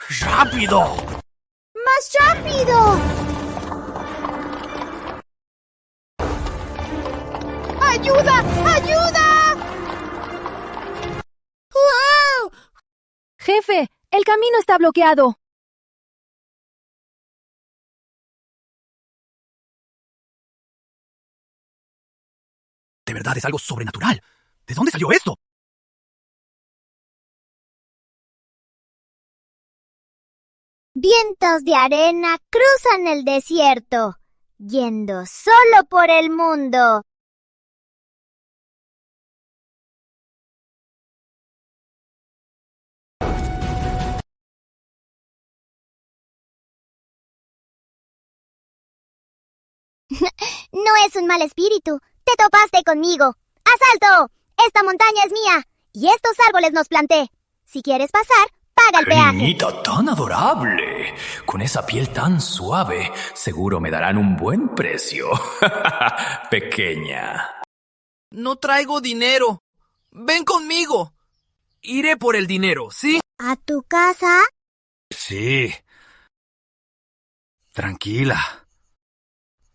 ¡Rápido! ¡Más rápido! ¡Ayuda! ¡Ayuda! ¡Wow! Jefe, el camino está bloqueado. De verdad es algo sobrenatural. ¿De dónde salió esto? Vientos de arena cruzan el desierto, yendo solo por el mundo. No es un mal espíritu. Te topaste conmigo. ¡Asalto! Esta montaña es mía y estos árboles los planté. Si quieres pasar, paga el ¡Qué peaje. niñita tan adorable! Con esa piel tan suave, seguro me darán un buen precio. Pequeña. No traigo dinero. Ven conmigo. Iré por el dinero, ¿sí? ¿A tu casa? Sí. Tranquila.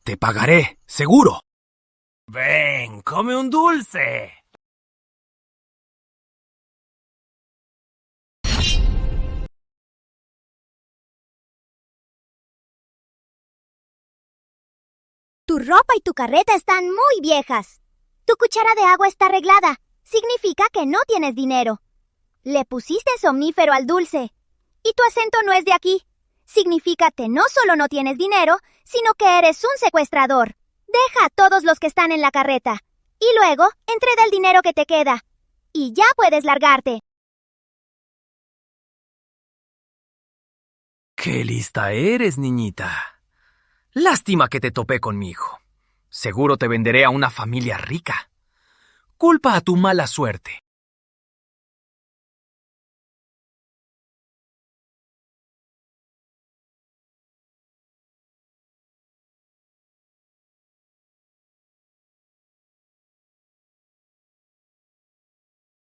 Te pagaré, seguro. Ven, come un dulce. Tu ropa y tu carreta están muy viejas. Tu cuchara de agua está arreglada. Significa que no tienes dinero. Le pusiste somnífero al dulce. Y tu acento no es de aquí. Significa que no solo no tienes dinero, sino que eres un secuestrador. Deja a todos los que están en la carreta. Y luego, entrega el dinero que te queda. Y ya puedes largarte. ¡Qué lista eres, niñita! Lástima que te topé conmigo. Seguro te venderé a una familia rica. Culpa a tu mala suerte.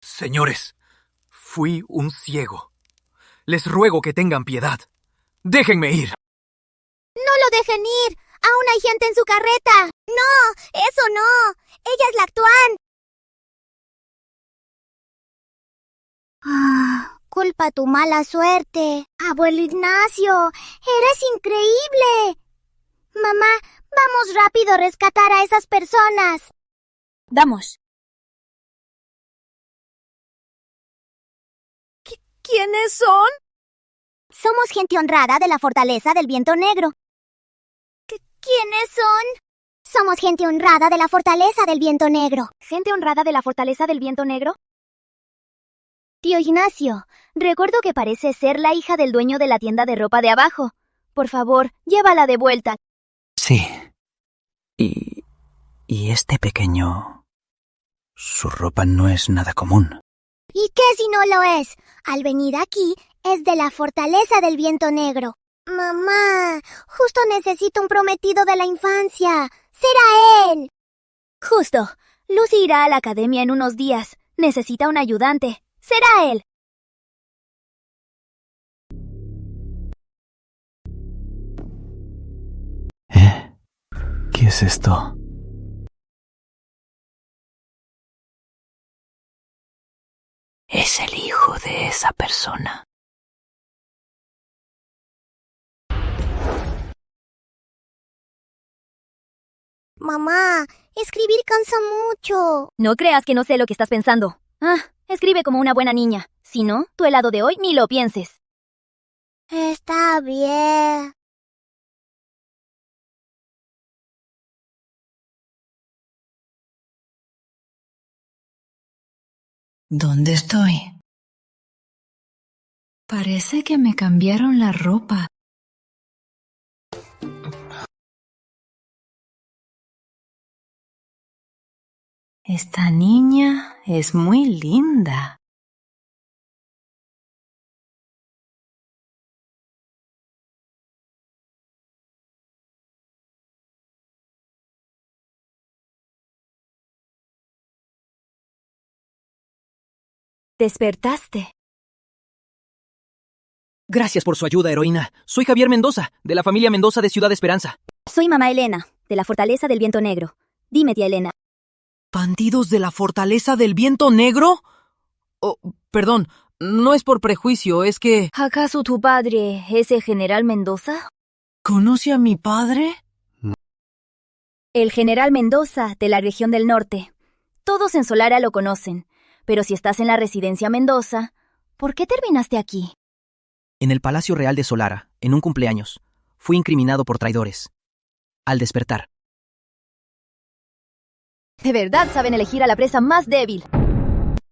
Señores, fui un ciego. Les ruego que tengan piedad. Déjenme ir. ¡No lo dejen ir! ¡Aún hay gente en su carreta! ¡No! ¡Eso no! ¡Ella es la actual! Culpa tu mala suerte. Abuelo Ignacio, eres increíble. Mamá, vamos rápido a rescatar a esas personas. Vamos. ¿Quiénes son? Somos gente honrada de la Fortaleza del Viento Negro. ¿Quiénes son? Somos gente honrada de la Fortaleza del Viento Negro. ¿Gente honrada de la Fortaleza del Viento Negro? Tío Ignacio, recuerdo que parece ser la hija del dueño de la tienda de ropa de abajo. Por favor, llévala de vuelta. Sí. Y este pequeño... Su ropa no es nada común. ¿Y qué si no lo es? Al venir aquí, es de la Fortaleza del Viento Negro. Mamá, justo necesito un prometido de la infancia. ¡Será él! Justo. Lucy irá a la academia en unos días. Necesita un ayudante. Será él. ¿Qué es esto? Es el hijo de esa persona. Mamá, escribir cansa mucho. No creas que no sé lo que estás pensando. Escribe como una buena niña. Si no, tu helado de hoy ni lo pienses. Está bien. ¿Dónde estoy? Parece que me cambiaron la ropa. Esta niña es muy linda. Despertaste. Gracias por su ayuda, heroína. Soy Javier Mendoza, de la familia Mendoza de Ciudad Esperanza. Soy mamá Elena, de la Fortaleza del Viento Negro. Dime, tía Elena. ¿Bandidos de la Fortaleza del Viento Negro? Oh, perdón, no es por prejuicio, es que... ¿Acaso tu padre es el general Mendoza? ¿Conoce a mi padre? El general Mendoza, de la región del norte. Todos en Solara lo conocen, pero si estás en la residencia Mendoza, ¿por qué terminaste aquí? En el Palacio Real de Solara, en un cumpleaños, fui incriminado por traidores. Al despertar. De verdad saben elegir a la presa más débil.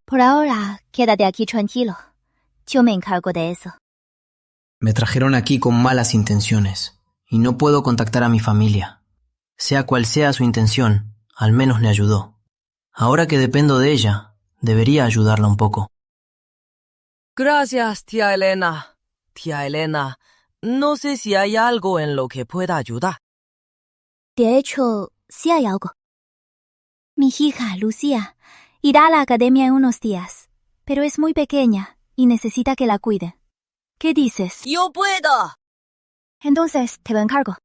Por ahora, quédate aquí tranquilo. Yo me encargo de eso. Me trajeron aquí con malas intenciones, y no puedo contactar a mi familia. Sea cual sea su intención, al menos me ayudó. Ahora que dependo de ella, debería ayudarla un poco. Gracias, tía Elena. Tía Elena, no sé si hay algo en lo que pueda ayudar. De hecho, sí hay algo. Mi hija, Lucía, irá a la academia en unos días, pero es muy pequeña y necesita que la cuide. ¿Qué dices? ¡Yo puedo! Entonces, te lo encargo.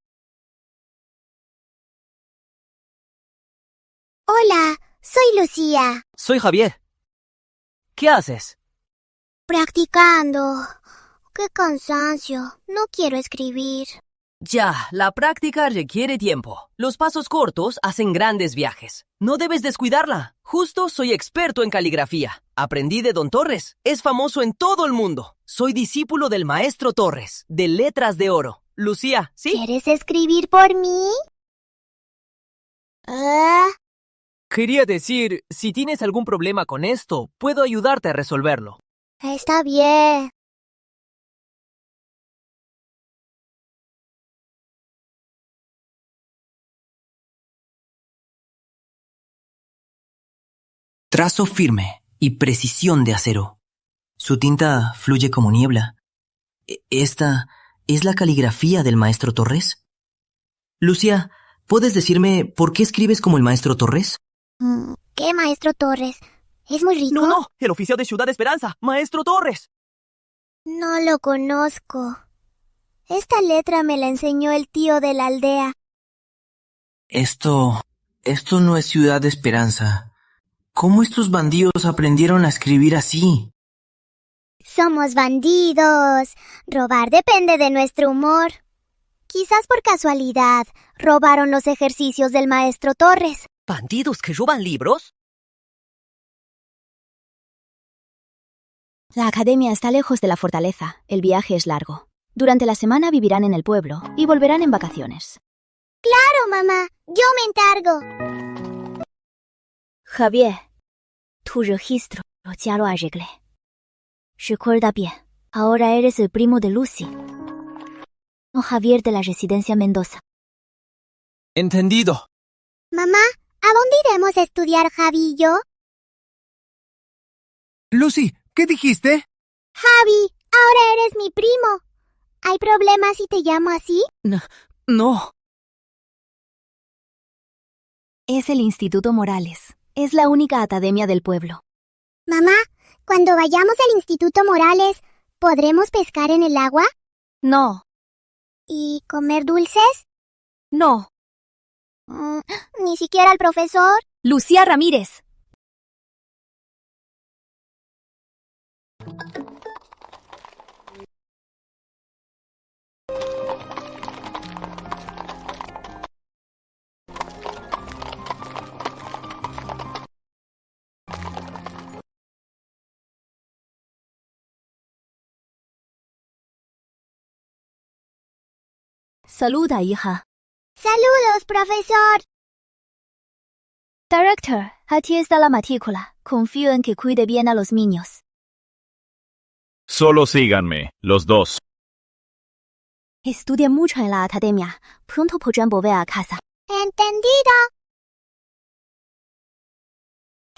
Hola, soy Lucía. Soy Javier. ¿Qué haces? Practicando. ¡Qué cansancio! No quiero escribir. Ya, la práctica requiere tiempo. Los pasos cortos hacen grandes viajes. No debes descuidarla. Justo soy experto en caligrafía. Aprendí de Don Torres. Es famoso en todo el mundo. Soy discípulo del maestro Torres, de Letras de Oro. Lucía, ¿sí? ¿Quieres escribir por mí? Quería decir, si tienes algún problema con esto, puedo ayudarte a resolverlo. Está bien. Trazo firme y precisión de acero. Su tinta fluye como niebla. ¿Esta es la caligrafía del maestro Torres? Lucía, ¿puedes decirme por qué escribes como el maestro Torres? ¿Qué maestro Torres? ¿Es muy rico? No, el oficial de Ciudad Esperanza, maestro Torres. No lo conozco. Esta letra me la enseñó el tío de la aldea. Esto no es Ciudad de Esperanza. ¿Cómo estos bandidos aprendieron a escribir así? Somos bandidos. Robar depende de nuestro humor. Quizás por casualidad, robaron los ejercicios del maestro Torres. ¿Bandidos que roban libros? La academia está lejos de la fortaleza. El viaje es largo. Durante la semana vivirán en el pueblo y volverán en vacaciones. Claro, mamá. Yo me encargo. Javier, tu registro ya lo arreglé. Recuerda bien, ahora eres el primo de Lucy, no Javier de la residencia Mendoza. Entendido. Mamá, ¿a dónde iremos a estudiar Javi y yo? Lucy, ¿qué dijiste? Javi, ahora eres mi primo. ¿Hay problemas si te llamo así? No. Es el Instituto Morales. Es la única academia del pueblo. Mamá, cuando vayamos al Instituto Morales, ¿podremos pescar en el agua? No, ¿Y comer dulces? no. Ni siquiera el profesor. Lucía Ramírez. Saluda, hija. Saludos, profesor. Director, aquí está la matrícula. Confío en que cuide bien a los niños. Solo síganme, los dos. Estudia mucho en la academia. Pronto podrán volver a casa. Entendido.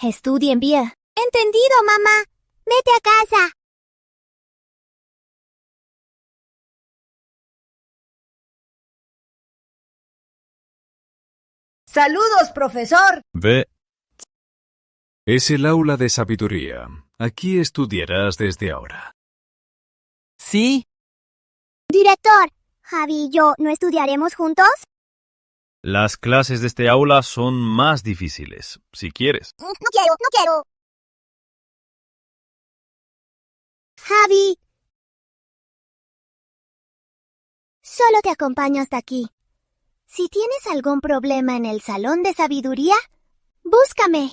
Estudien bien. Entendido, mamá. Vete a casa. ¡Saludos, profesor! Ve. Es el aula de sabiduría. Aquí estudiarás desde ahora. Sí, Director, Javi y yo, ¿no estudiaremos juntos? Las clases de este aula son más difíciles, si quieres. No quiero. Javi. Solo te acompaño hasta aquí. Si tienes algún problema en el salón de sabiduría, búscame.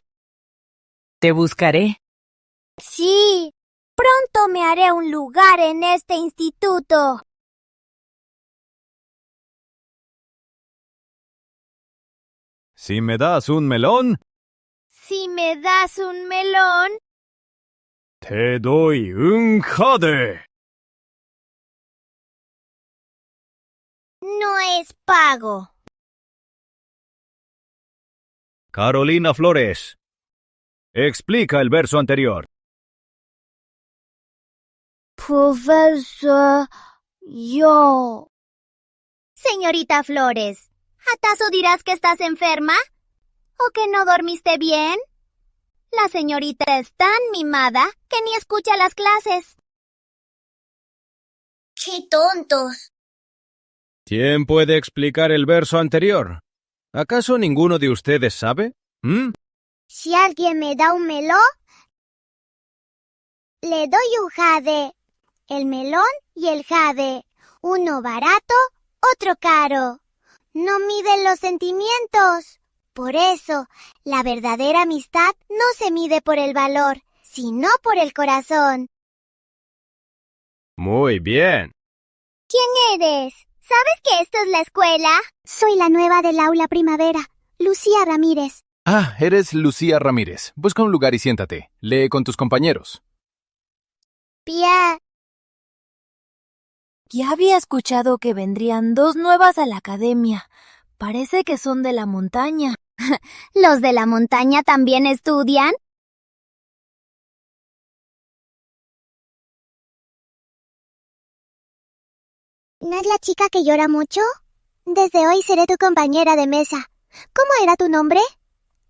Te buscaré. Sí, pronto me haré un lugar en este instituto. Si me das un melón, Si me das un melón, te doy un jade. no es pago. Carolina Flores, explica el verso anterior. Profesor, yo. Señorita Flores, ¿acaso dirás que estás enferma? ¿O que no dormiste bien? La señorita es tan mimada que ni escucha las clases. ¡Qué tontos! ¿Quién puede explicar el verso anterior? ¿Acaso ninguno de ustedes sabe? Si alguien me da un melón, le doy un jade. El melón y el jade. Uno barato, otro caro. No miden los sentimientos. Por eso, la verdadera amistad no se mide por el valor, sino por el corazón. Muy bien. ¿Quién eres? ¿Sabes que esto es la escuela? Soy la nueva del aula primavera, Lucía Ramírez. Ah, eres Lucía Ramírez. Busca un lugar y siéntate. Lee con tus compañeros. Pia. Ya había escuchado que vendrían 2 nuevas a la academia. Parece que son de la montaña. ¿Los de la montaña también estudian? ¿No es la chica que llora mucho? Desde hoy seré tu compañera de mesa. ¿Cómo era tu nombre?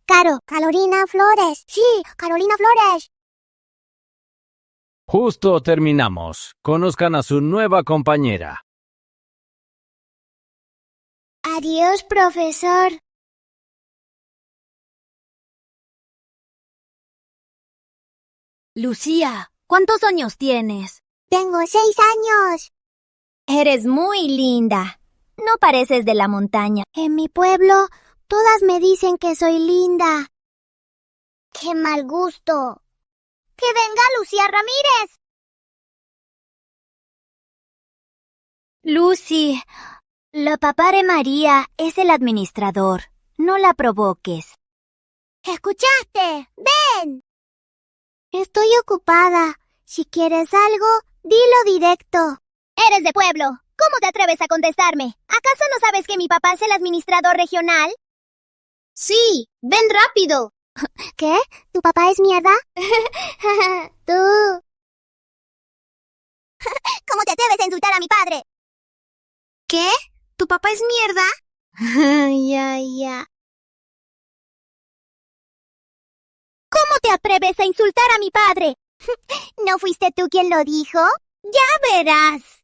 Caro. Carolina Flores. Sí, Carolina Flores. Justo terminamos. Conozcan a su nueva compañera. Adiós, profesor. Lucía, ¿cuántos años tienes? Tengo 6 años. Eres muy linda. No pareces de la montaña. En mi pueblo, todas me dicen que soy linda. ¡Qué mal gusto! ¡Que venga Lucía Ramírez! Lucy, la papá de María es el administrador. No la provoques. ¿Escuchaste? ¡Ven! Estoy ocupada. Si quieres algo, dilo directo. Eres de pueblo. ¿Cómo te atreves a contestarme? ¿Acaso no sabes que mi papá es el administrador regional? Sí, ven rápido. ¿Qué? ¿Tu papá es mierda? Tú. ¿Cómo te atreves a insultar a mi padre? ¿Qué? ¿Tu papá es mierda? Ya. ¿Cómo te atreves a insultar a mi padre? ¿No fuiste tú quien lo dijo? Ya verás.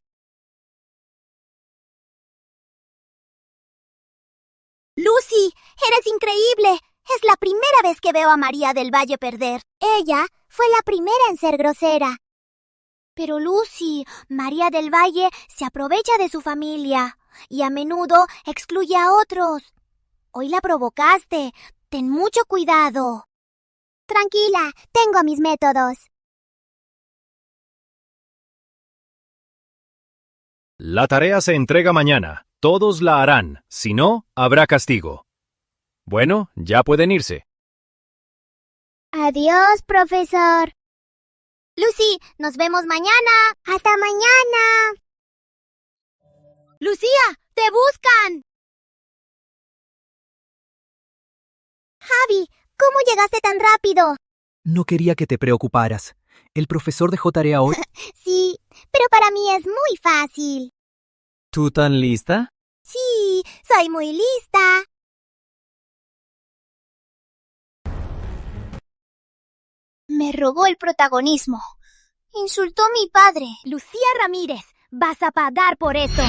Lucy, eres increíble. Es la primera vez que veo a María del Valle perder. Ella fue la primera en ser grosera. Pero Lucy, María del Valle se aprovecha de su familia y a menudo excluye a otros. Hoy la provocaste. Ten mucho cuidado. Tranquila, tengo mis métodos. La tarea se entrega mañana. Todos la harán. Si no, habrá castigo. Bueno, ya pueden irse. Adiós, profesor. Lucy, nos vemos mañana. ¡Hasta mañana! ¡Lucía, te buscan! Javi, ¿cómo llegaste tan rápido? No quería que te preocuparas. ¿El profesor dejó tarea hoy? Sí, pero para mí es muy fácil. ¿Tú tan lista? Sí, soy muy lista. Me robó el protagonismo. Insultó a mi padre. Lucía Ramírez, Vas a pagar por esto.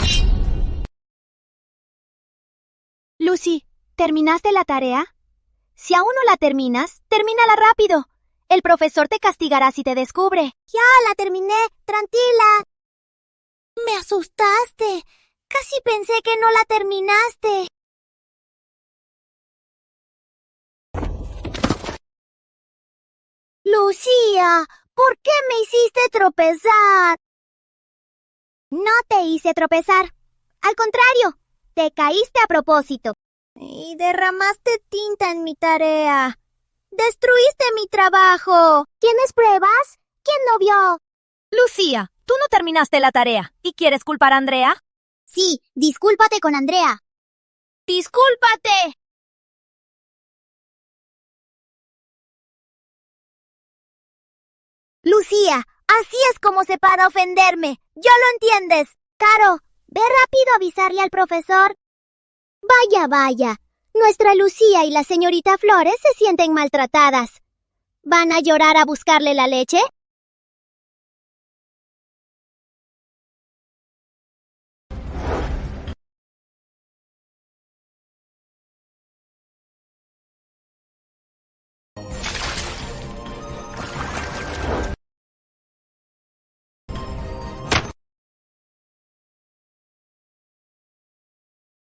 Lucy, ¿terminaste la tarea? Si aún no la terminas, termínala rápido. El profesor te castigará si te descubre. Ya la terminé, tranquila. Me asustaste. Casi pensé que no la terminaste. Lucía, ¿por qué me hiciste tropezar? No te hice tropezar. Al contrario, te caíste a propósito. Y derramaste tinta en mi tarea. ¡Destruiste mi trabajo! ¿Tienes pruebas? ¿Quién lo vio? Lucía, tú no terminaste la tarea. ¿Y quieres culpar a Andrea? Sí, discúlpate con Andrea. ¡Discúlpate! Lucía, así es como se para ofenderme. Ya lo entiendes. Caro, ve rápido a avisarle al profesor. Vaya, vaya. Nuestra Lucía y la señorita Flores se sienten maltratadas. ¿Van a llorar a buscarle la leche?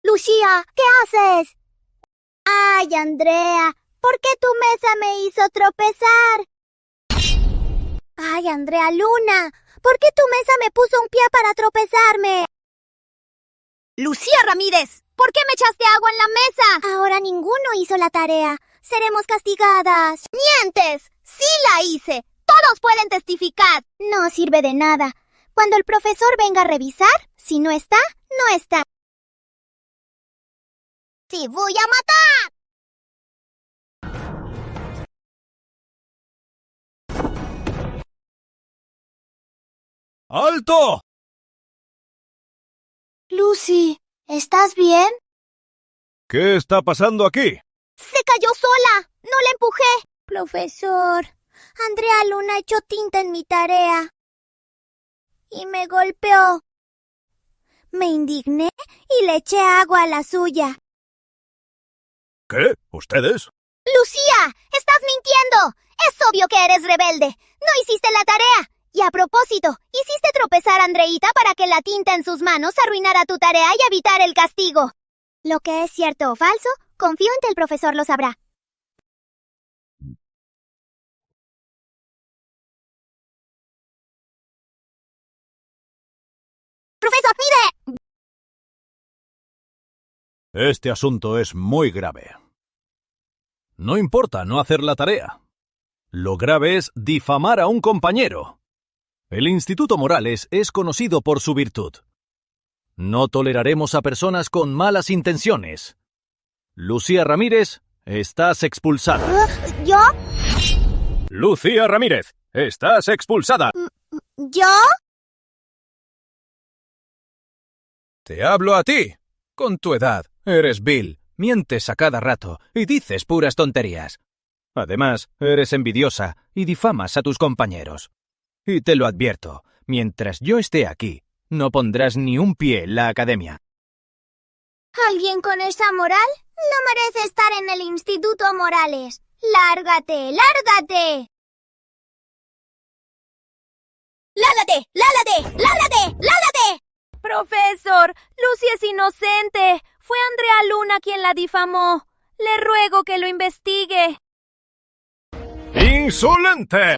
Lucía, ¿qué haces? Ay, Andrea, ¿por qué tu mesa me hizo tropezar? Ay, Andrea Luna, ¿por qué tu mesa me puso un pie para tropezarme? Lucía Ramírez, ¿por qué me echaste agua en la mesa? Ahora ninguno hizo la tarea. Seremos castigadas. ¡Mientes! ¡Sí la hice! ¡Todos pueden testificar! No sirve de nada. Cuando el profesor venga a revisar, si no está, no está. ¡Te voy a matar! ¡Alto! Lucy, ¿estás bien? ¿Qué está pasando aquí? ¡Se cayó sola! ¡No la empujé! Profesor, Andrea Luna echó tinta en mi tarea. Y me golpeó. Me indigné y le eché agua a la suya. ¿Qué? ¿Ustedes? ¡Lucía! ¡Estás mintiendo! Es obvio que eres rebelde. No hiciste la tarea. Y a propósito, hiciste tropezar a Andreita para que la tinta en sus manos arruinara tu tarea y evitar el castigo. Lo que es cierto o falso, confío en que el profesor lo sabrá. ¡Profesor, mire! Este asunto es muy grave. No importa no hacer la tarea. Lo grave es difamar a un compañero. El Instituto Morales es conocido por su virtud. No toleraremos a personas con malas intenciones. Lucía Ramírez, estás expulsada. ¿Yo? Lucía Ramírez, estás expulsada. ¿Yo? Te hablo a ti. Con tu edad, eres vil, mientes a cada rato y dices puras tonterías. Además, eres envidiosa y difamas a tus compañeros. Y te lo advierto, mientras yo esté aquí, no pondrás ni un pie en la academia. ¿Alguien con esa moral? No merece estar en el Instituto Morales. ¡Lárgate, lárgate! ¡Lárgate, lárgate, lárgate, lárgate! Profesor, Lucy es inocente. Fue Andrea Luna quien la difamó. Le ruego que lo investigue. ¡Insolente!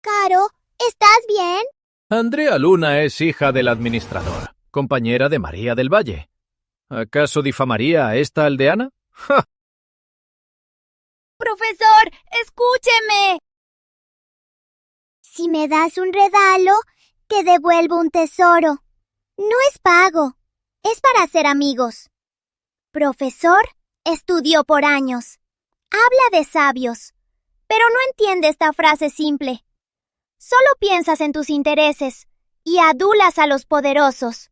Caro, ¿estás bien? Andrea Luna es hija del administrador, compañera de María del Valle. ¿Acaso difamaría a esta aldeana? ¡Ja! Profesor, escúcheme. Si me das un regalo, te devuelvo un tesoro. No es pago, es para ser amigos. Profesor, estudió por años. Habla de sabios, pero no entiende esta frase simple. Solo piensas en tus intereses y adulas a los poderosos.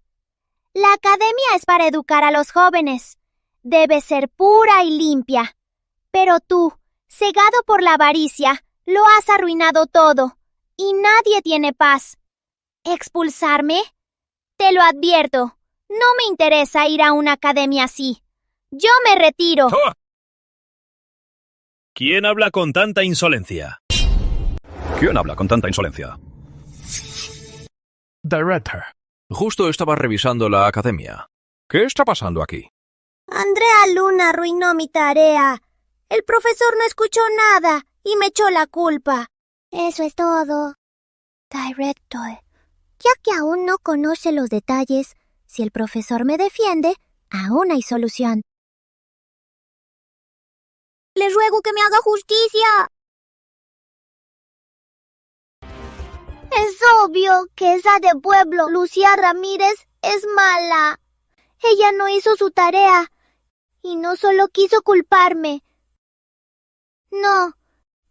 La academia es para educar a los jóvenes. Debe ser pura y limpia. Pero tú, cegado por la avaricia, lo has arruinado todo. y nadie tiene paz. ¿Expulsarme? Te lo advierto, no me interesa ir a una academia así. Yo me retiro. ¡Oh! ¿Quién habla con tanta insolencia? ¿Quién habla con tanta insolencia? Director, justo estaba revisando la academia. ¿Qué está pasando aquí? Andrea Luna arruinó mi tarea. El profesor no escuchó nada y me echó la culpa. Eso es todo. Director, ya que aún no conoce los detalles, si el profesor me defiende, aún hay solución. Le ruego que me haga justicia. Es obvio que esa de pueblo, Lucía Ramírez, es mala. Ella no hizo su tarea y no solo quiso culparme. No,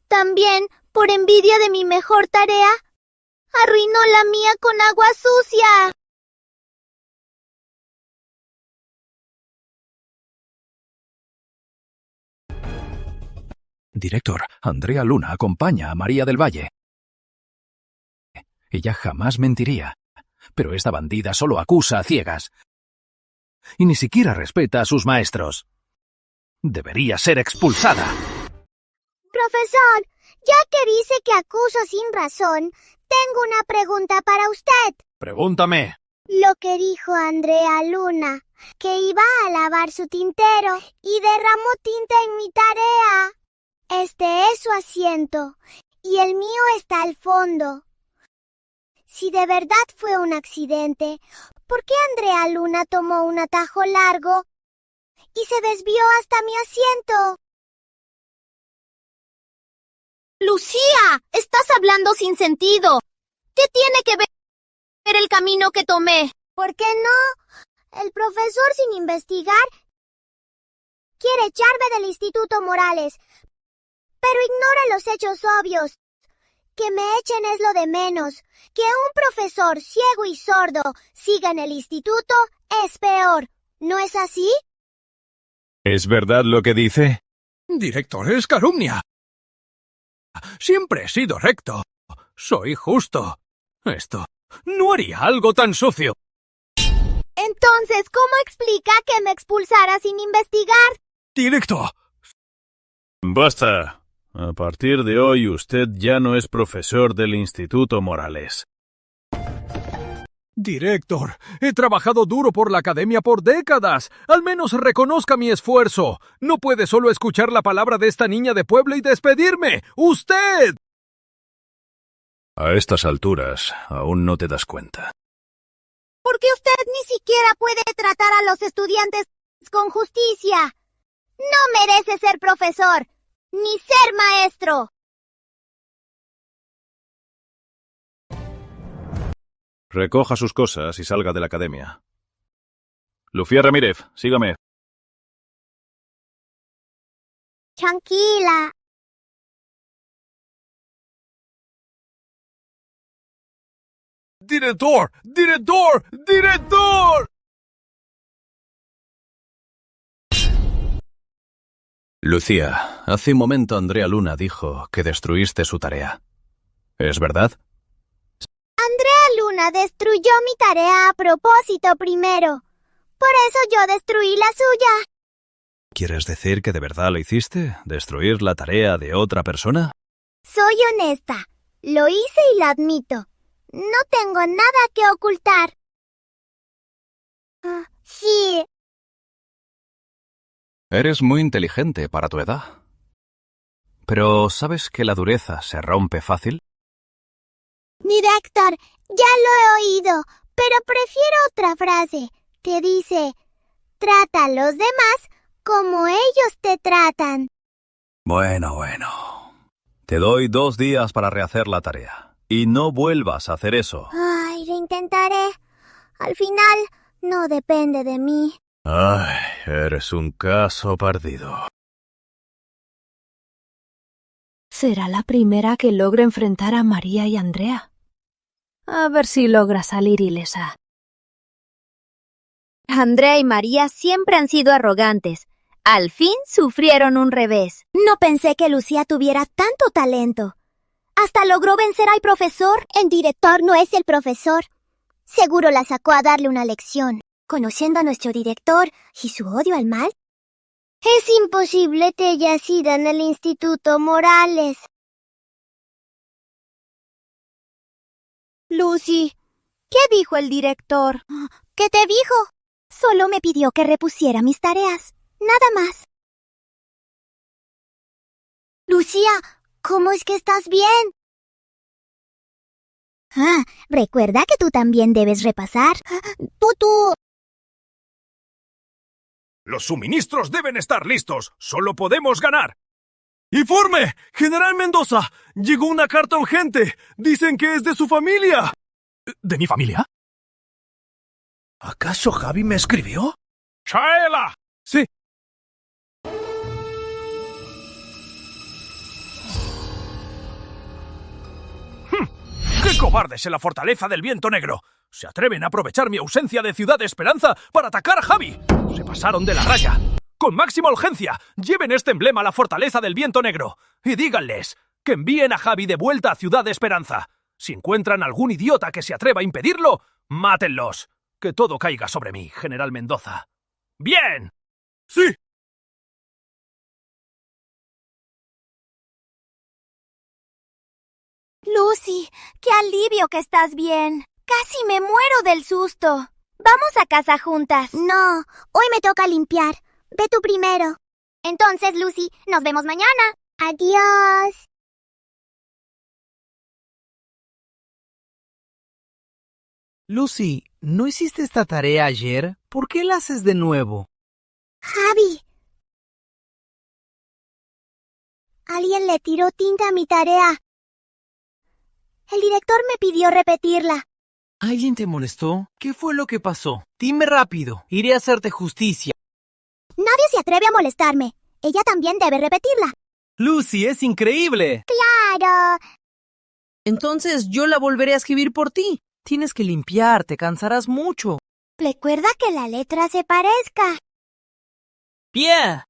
también, por envidia de mi mejor tarea, arruinó la mía con agua sucia. Director, Andrea Luna acompaña a María del Valle. Ella jamás mentiría, pero esta bandida solo acusa a ciegas y ni siquiera respeta a sus maestros. Debería ser expulsada. Profesor, ya que dice que acuso sin razón, tengo una pregunta para usted. Pregúntame. Lo que dijo Andrea Luna, que iba a lavar su tintero y derramó tinta en mi tarea. Este es su asiento y el mío está al fondo. Si de verdad fue un accidente, ¿por qué Andrea Luna tomó un atajo largo y se desvió hasta mi asiento? Lucía, estás hablando sin sentido. ¿Qué tiene que ver el camino que tomé? ¿Por qué no? El profesor, sin investigar, quiere echarme del Instituto Morales, pero ignora los hechos obvios. Que me echen es lo de menos. Que un profesor ciego y sordo siga en el instituto es peor. ¿No es así? ¿Es verdad lo que dice? Director, es calumnia. Siempre he sido recto. Soy justo. Esto no haría algo tan sucio. Entonces, ¿cómo explica que me expulsara sin investigar? Director. Basta. A partir de hoy usted ya no es profesor del Instituto Morales. Director, he trabajado duro por la academia por décadas. Al menos reconozca mi esfuerzo. No puede solo escuchar la palabra de esta niña de pueblo y despedirme. ¡Usted! A estas alturas, aún no te das cuenta. Porque usted ni siquiera puede tratar a los estudiantes con justicia. No merece ser profesor, ni ser maestro. Recoja sus cosas y salga de la academia. Lucía Ramírez, sígame. Tranquila. ¡Director! ¡Director! ¡Director! Lucía, hace un momento Andrea Luna dijo que destruiste su tarea. ¿Es verdad? Andrea Luna destruyó mi tarea a propósito primero. Por eso yo destruí la suya. ¿Quieres decir que de verdad lo hiciste? ¿Destruir la tarea de otra persona? Soy honesta. Lo hice y lo admito. No tengo nada que ocultar. Sí. Eres muy inteligente para tu edad. Pero ¿sabes que la dureza se rompe fácil? Director, ya lo he oído, pero prefiero otra frase que dice, trata a los demás como ellos te tratan. Bueno. Te doy 2 días para rehacer la tarea. Y no vuelvas a hacer eso. Ay, lo intentaré. Al final, no depende de mí. Ay, eres un caso perdido. Será la primera que logre enfrentar a María y Andrea. A ver si logra salir ilesa. Andrea y María siempre han sido arrogantes. Al fin sufrieron un revés. No pensé que Lucía tuviera tanto talento. Hasta logró vencer al profesor. El director no es el profesor. Seguro la sacó a darle una lección. Conociendo a nuestro director y su odio al mal, es imposible que haya sido en el Instituto Morales. Lucy, ¿qué dijo el director? ¿Qué te dijo? Solo me pidió que repusiera mis tareas. Nada más. Lucía, ¿cómo es que estás bien? Recuerda que tú también debes repasar. Tú. Los suministros deben estar listos. Solo podemos ganar. ¡Informe! ¡General Mendoza! Llegó una carta urgente. Dicen que es de su familia. ¿De mi familia? ¿Acaso Javi me escribió? ¡Chaela! Sí. ¡Qué cobardes en la fortaleza del Viento Negro! Se atreven a aprovechar mi ausencia de Ciudad Esperanza para atacar a Javi. Se pasaron de la raya. Con máxima urgencia, lleven este emblema a la fortaleza del Viento Negro y díganles que envíen a Javi de vuelta a Ciudad Esperanza. Si encuentran algún idiota que se atreva a impedirlo, mátenlos. Que todo caiga sobre mí, General Mendoza. ¡Bien! ¡Sí! Lucy, qué alivio que estás bien. Casi me muero del susto. Vamos a casa juntas. No, hoy me toca limpiar. Ve tú primero. Entonces, Lucy, nos vemos mañana. Adiós. Lucy, ¿no hiciste esta tarea ayer? ¿Por qué la haces de nuevo? Javi. Alguien le tiró tinta a mi tarea. El director me pidió repetirla. ¿Alguien te molestó? ¿Qué fue lo que pasó? Dime rápido. Iré a hacerte justicia. Nadie se atreve a molestarme. Ella también debe repetirla. Lucy, es increíble. ¡Claro! Entonces yo la volveré a escribir por ti. Tienes que limpiar, te cansarás mucho. Recuerda que la letra se parezca. ¡Pie!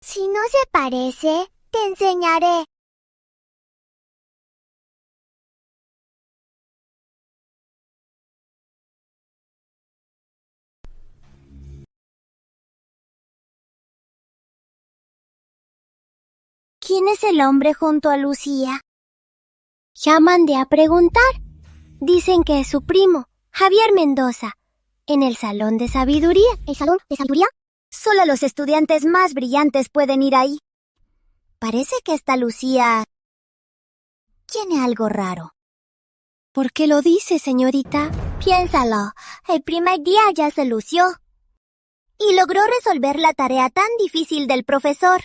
Si no se parece, te enseñaré. ¿Quién es el hombre junto a Lucía? Ya mandé a preguntar. Dicen que es su primo, Javier Mendoza, en el Salón de Sabiduría. ¿El Salón de Sabiduría? Solo los estudiantes más brillantes pueden ir ahí. Parece que esta Lucía tiene algo raro. ¿Por qué lo dice, señorita? Piénsalo. El primer día ya se lució. Y logró resolver la tarea tan difícil del profesor.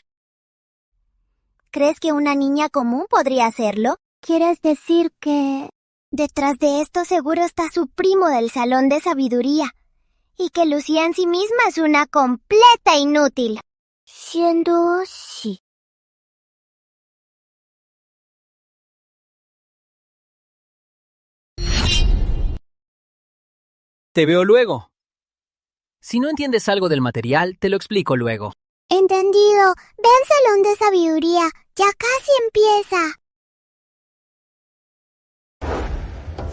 ¿Crees que una niña común podría hacerlo? ¿Quieres decir que detrás de esto seguro está su primo del Salón de Sabiduría? Y que Lucía en sí misma es una completa inútil. Siendo así. Te veo luego. Si no entiendes algo del material, te lo explico luego. Entendido. Ve al Salón de Sabiduría. Ya casi empieza.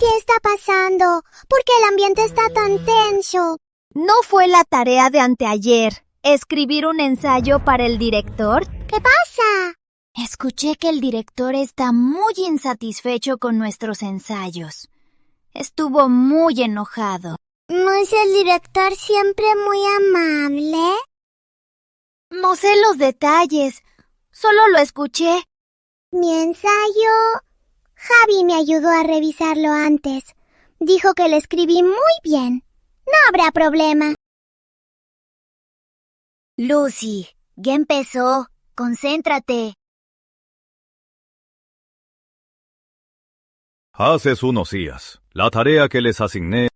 ¿Qué está pasando? ¿Por qué el ambiente está tan tenso? ¿No fue la tarea de anteayer escribir un ensayo para el director? ¿Qué pasa? Escuché que el director está muy insatisfecho con nuestros ensayos. Estuvo muy enojado. ¿No es el director siempre muy amable? No sé los detalles. Solo lo escuché. Mi ensayo... Javi me ayudó a revisarlo antes. Dijo que lo escribí muy bien. No habrá problema. Lucy, ya empezó. Concéntrate. Hace unos días, la tarea que les asigné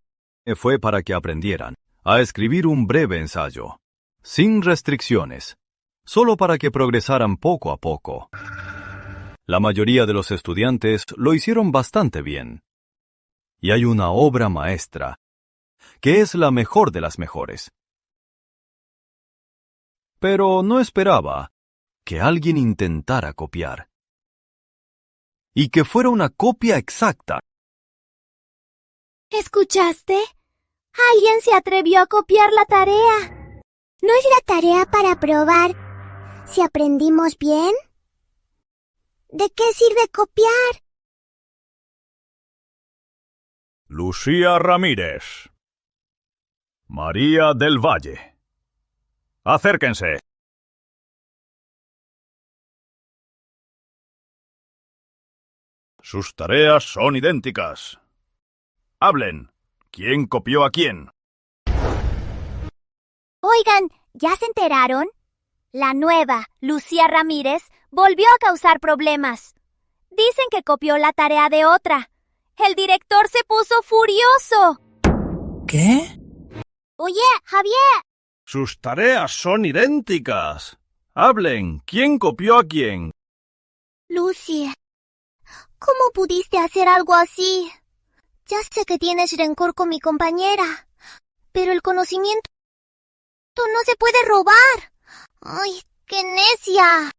fue para que aprendieran a escribir un breve ensayo, sin restricciones, solo para que progresaran poco a poco. La mayoría de los estudiantes lo hicieron bastante bien. Y hay una obra maestra, que es la mejor de las mejores. pero no esperaba que alguien intentara copiar. Y que fuera una copia exacta. ¿Escuchaste? Alguien se atrevió a copiar la tarea. ¿No es la tarea para probar si aprendimos bien? ¿De qué sirve copiar? Lucía Ramírez. María del Valle. Acérquense. Sus tareas son idénticas. Hablen. ¿Quién copió a quién? Oigan, ¿ya se enteraron? La nueva, Lucía Ramírez, volvió a causar problemas. Dicen que copió la tarea de otra. El director se puso furioso. ¿Qué? Oye, Javier. Sus tareas son idénticas. Hablen. ¿Quién copió a quién? Lucy, ¿cómo pudiste hacer algo así? Ya sé que tienes rencor con mi compañera, pero el conocimiento no se puede robar. ¡Ay, qué necia!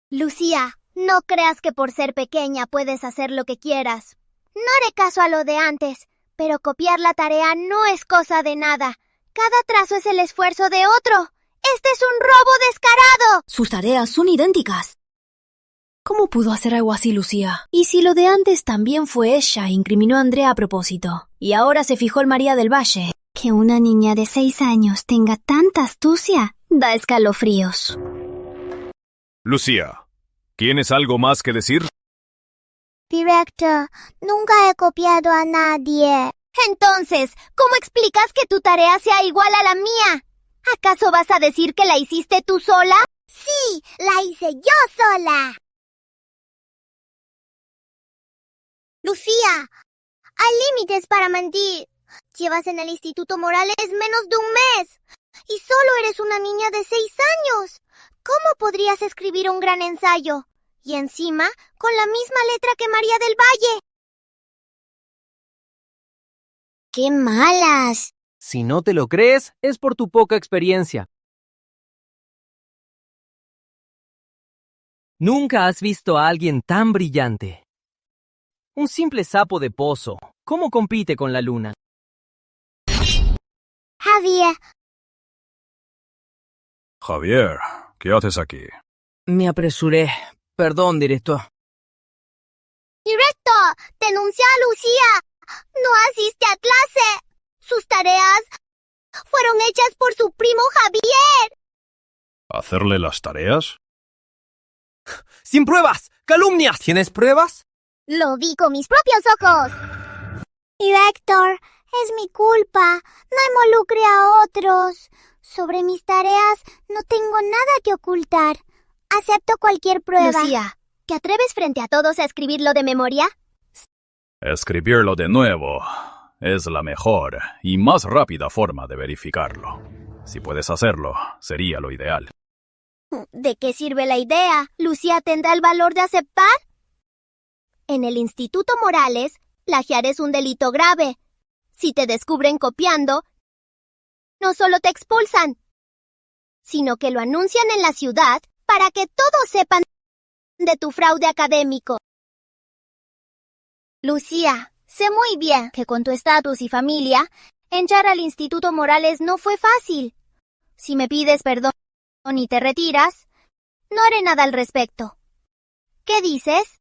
Lucía, no creas que por ser pequeña puedes hacer lo que quieras. No haré caso a lo de antes, pero copiar la tarea no es cosa de nada. Cada trazo es el esfuerzo de otro. ¡Este es un robo descarado! Sus tareas son idénticas. ¿Cómo pudo hacer algo así, Lucía? Y si lo de antes también fue ella, incriminó a Andrea a propósito. Y ahora se fijó en María del Valle. Que una niña de 6 años tenga tanta astucia da escalofríos. Lucía, ¿tienes algo más que decir? Director, nunca he copiado a nadie. Entonces, ¿cómo explicas que tu tarea sea igual a la mía? ¿Acaso vas a decir que la hiciste tú sola? Sí, la hice yo sola. Lucía, hay límites para mentir. Llevas en el Instituto Morales menos de un mes. Y solo eres una niña de 6 años. ¿Cómo podrías escribir un gran ensayo? Y encima, con la misma letra que María del Valle. ¡Qué malas! Si no te lo crees, es por tu poca experiencia. Nunca has visto a alguien tan brillante. Un simple sapo de pozo. ¿Cómo compite con la luna? Javier. Javier, ¿qué haces aquí? Me apresuré. Perdón, director. Director, denuncia a Lucía. No asiste a clase. Sus tareas fueron hechas por su primo Javier. ¿Hacerle las tareas? ¡Sin pruebas! ¡Calumnias! ¿Tienes pruebas? Lo vi con mis propios ojos. Director, es mi culpa. No involucre a otros. Sobre mis tareas no tengo nada que ocultar. Acepto cualquier prueba. Lucía, ¿te atreves frente a todos a escribirlo de memoria? Escribirlo de nuevo es la mejor y más rápida forma de verificarlo. Si puedes hacerlo, sería lo ideal. ¿De qué sirve la idea? ¿Lucía tendrá el valor de aceptar? En el Instituto Morales, plagiar es un delito grave. Si te descubren copiando, no solo te expulsan, sino que lo anuncian en la ciudad para que todos sepan de tu fraude académico. Lucía, sé muy bien que con tu estatus y familia, entrar al Instituto Morales no fue fácil. Si me pides perdón y te retiras, no haré nada al respecto. ¿Qué dices?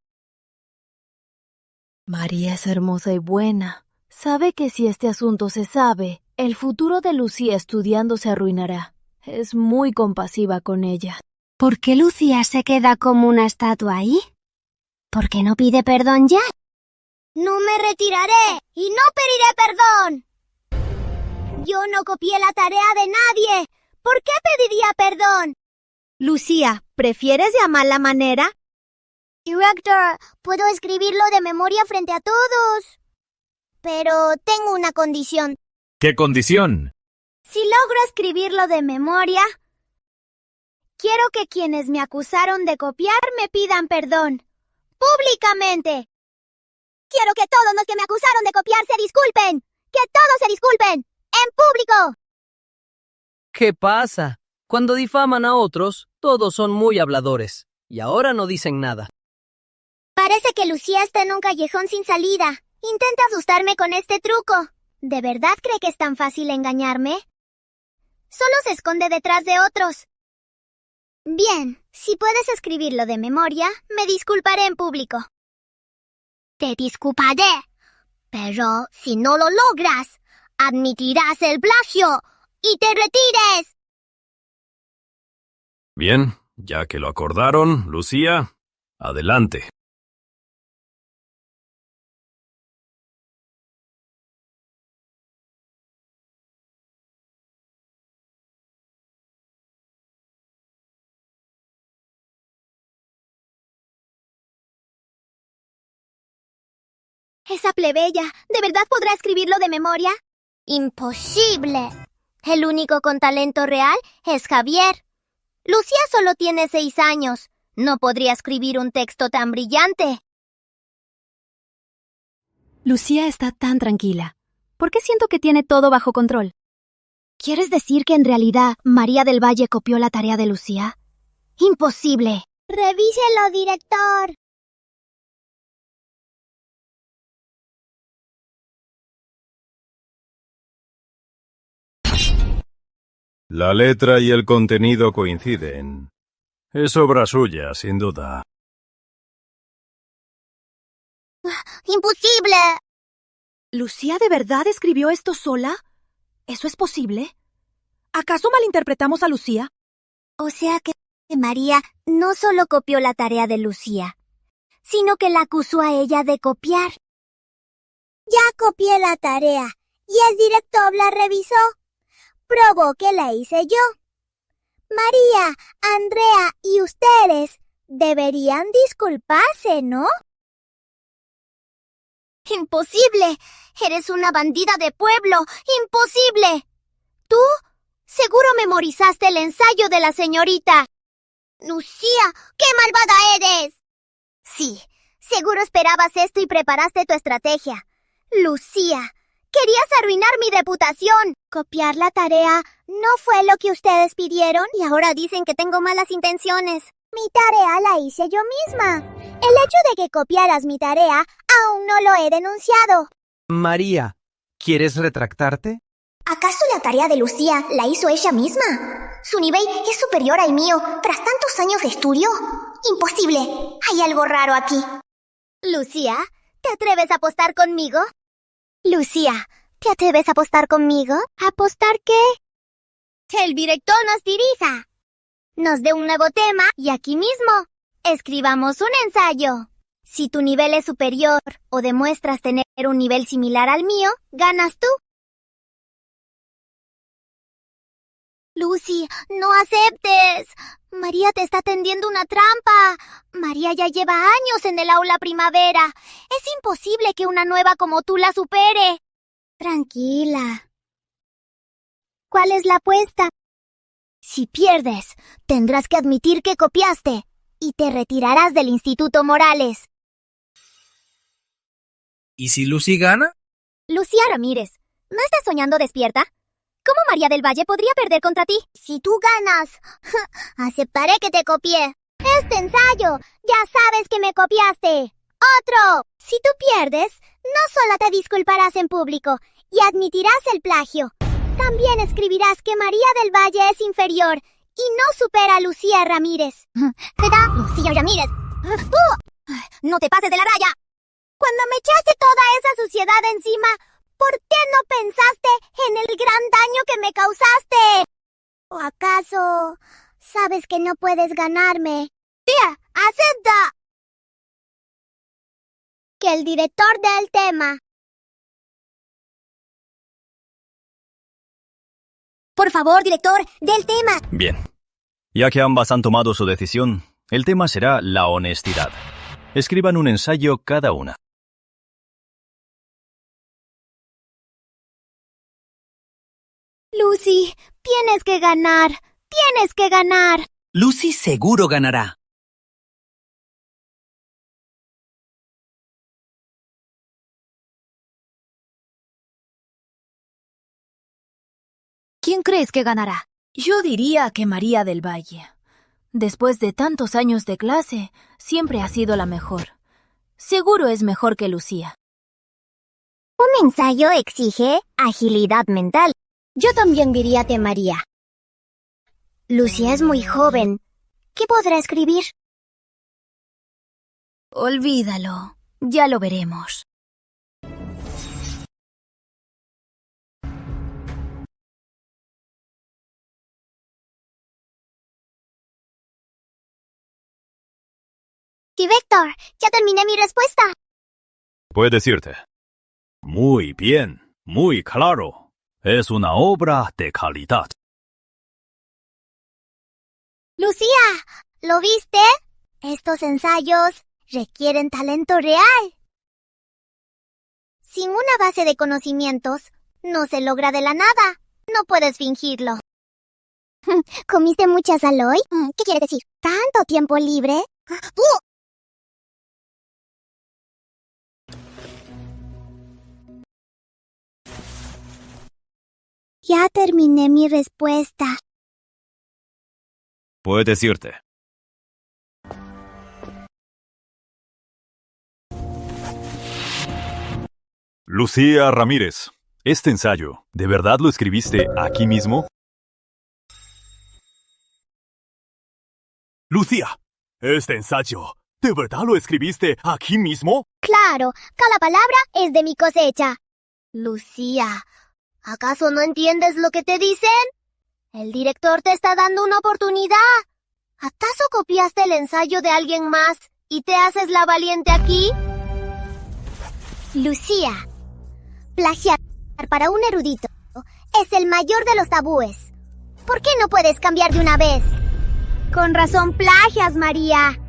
María es hermosa y buena. Sabe que si este asunto se sabe, el futuro de Lucía estudiando se arruinará. Es muy compasiva con ella. ¿Por qué Lucía se queda como una estatua ahí? ¿Por qué no pide perdón ya? No me retiraré y no pediré perdón. Yo no copié la tarea de nadie. ¿Por qué pediría perdón? Lucía, ¿prefieres de mala manera? Director, puedo escribirlo de memoria frente a todos. Pero tengo una condición. ¿Qué condición? Si logro escribirlo de memoria, quiero que quienes me acusaron de copiar me pidan perdón. ¡Públicamente! Quiero que todos los que me acusaron de copiar se disculpen. ¡Que todos se disculpen! ¡En público! ¿Qué pasa? Cuando difaman a otros, todos son muy habladores, y ahora no dicen nada. Parece que Lucía está en un callejón sin salida. Intenta asustarme con este truco. ¿De verdad cree que es tan fácil engañarme? Solo se esconde detrás de otros. Bien, si puedes escribirlo de memoria, me disculparé en público. Te disculparé, pero si no lo logras, admitirás el plagio y te retires. Bien, ya que lo acordaron, Lucía, adelante. Esa plebeya, ¿de verdad podrá escribirlo de memoria? ¡Imposible! El único con talento real es Javier. Lucía solo tiene 6 años. No podría escribir un texto tan brillante. Lucía está tan tranquila. ¿Por qué siento que tiene todo bajo control? ¿Quieres decir que en realidad María del Valle copió la tarea de Lucía? ¡Imposible! Revíselo, director. La letra y el contenido coinciden. Es obra suya, sin duda. ¡Imposible! ¿Lucía de verdad escribió esto sola? ¿Eso es posible? ¿Acaso malinterpretamos a Lucía? O sea que María no solo copió la tarea de Lucía, sino que la acusó a ella de copiar. Ya copié la tarea y el director la revisó. Probó que la hice yo. María, Andrea y ustedes deberían disculparse, ¿no? ¡Imposible! Eres una bandida de pueblo. ¡Imposible! Tú seguro memorizaste el ensayo de la señorita. Lucía, ¡qué malvada eres! Sí, seguro esperabas esto y preparaste tu estrategia. Lucía, querías arruinar mi reputación. Copiar la tarea no fue lo que ustedes pidieron y ahora dicen que tengo malas intenciones. Mi tarea la hice yo misma. El hecho de que copiaras mi tarea aún no lo he denunciado. María, ¿quieres retractarte? ¿Acaso la tarea de Lucía la hizo ella misma? Su nivel es superior al mío tras tantos años de estudio. Imposible. Hay algo raro aquí. Lucía, ¿te atreves a apostar conmigo? Lucía, ¿te atreves a apostar conmigo? ¿Apostar qué? Que el director nos dirija. Nos dé un nuevo tema y aquí mismo escribamos un ensayo. Si tu nivel es superior o demuestras tener un nivel similar al mío, ganas tú. Lucy, no aceptes. María te está tendiendo una trampa. María ya lleva años en el aula primavera. Es imposible que una nueva como tú la supere. Tranquila. ¿Cuál es la apuesta? Si pierdes, tendrás que admitir que copiaste y te retirarás del Instituto Morales. ¿Y si Lucy gana? Lucía Ramírez, ¿no estás soñando despierta? ¿Cómo María del Valle podría perder contra ti? Si tú ganas, aceptaré que te copié. Este ensayo, ya sabes que me copiaste. ¡Otro! Si tú pierdes, no solo te disculparás en público y admitirás el plagio, también escribirás que María del Valle es inferior y no supera a Lucía Ramírez. ¿Verdad, Lucía Ramírez? ¡No te pases de la raya! Cuando me echaste toda esa suciedad encima, ¿por qué no pensaste en el gran daño que me causaste? ¿O acaso sabes que no puedes ganarme? ¡Tía, acepta! Que el director dé el tema. Por favor, director, dé el tema. Bien. Ya que ambas han tomado su decisión, el tema será la honestidad. Escriban un ensayo cada una. Lucy, tienes que ganar. Tienes que ganar. Lucy seguro ganará. ¿Quién crees que ganará? Yo diría que María del Valle. Después de tantos años de clase, siempre ha sido la mejor. Seguro es mejor que Lucía. Un ensayo exige agilidad mental. Yo también diría que María. Lucía es muy joven. ¿Qué podrá escribir? Olvídalo. Ya lo veremos. Sí, Víctor, ya terminé mi respuesta. Puedes irte. Muy bien, muy claro. Es una obra de calidad. Lucía, ¿lo viste? Estos ensayos requieren talento real. Sin una base de conocimientos, no se logra de la nada. No puedes fingirlo. ¿Comiste mucha sal hoy? ¿Qué quieres decir? ¿Tanto tiempo libre? Ya terminé mi respuesta. Puedes irte. Lucía Ramírez, este ensayo, ¿de verdad lo escribiste aquí mismo? Lucía, este ensayo, ¿de verdad lo escribiste aquí mismo? Claro, cada palabra es de mi cosecha. Lucía, ¿acaso no entiendes lo que te dicen? El director te está dando una oportunidad. ¿Acaso copiaste el ensayo de alguien más y te haces la valiente aquí? Lucía, plagiar para un erudito es el mayor de los tabúes. ¿Por qué no puedes cambiar de una vez? Con razón plagias, María.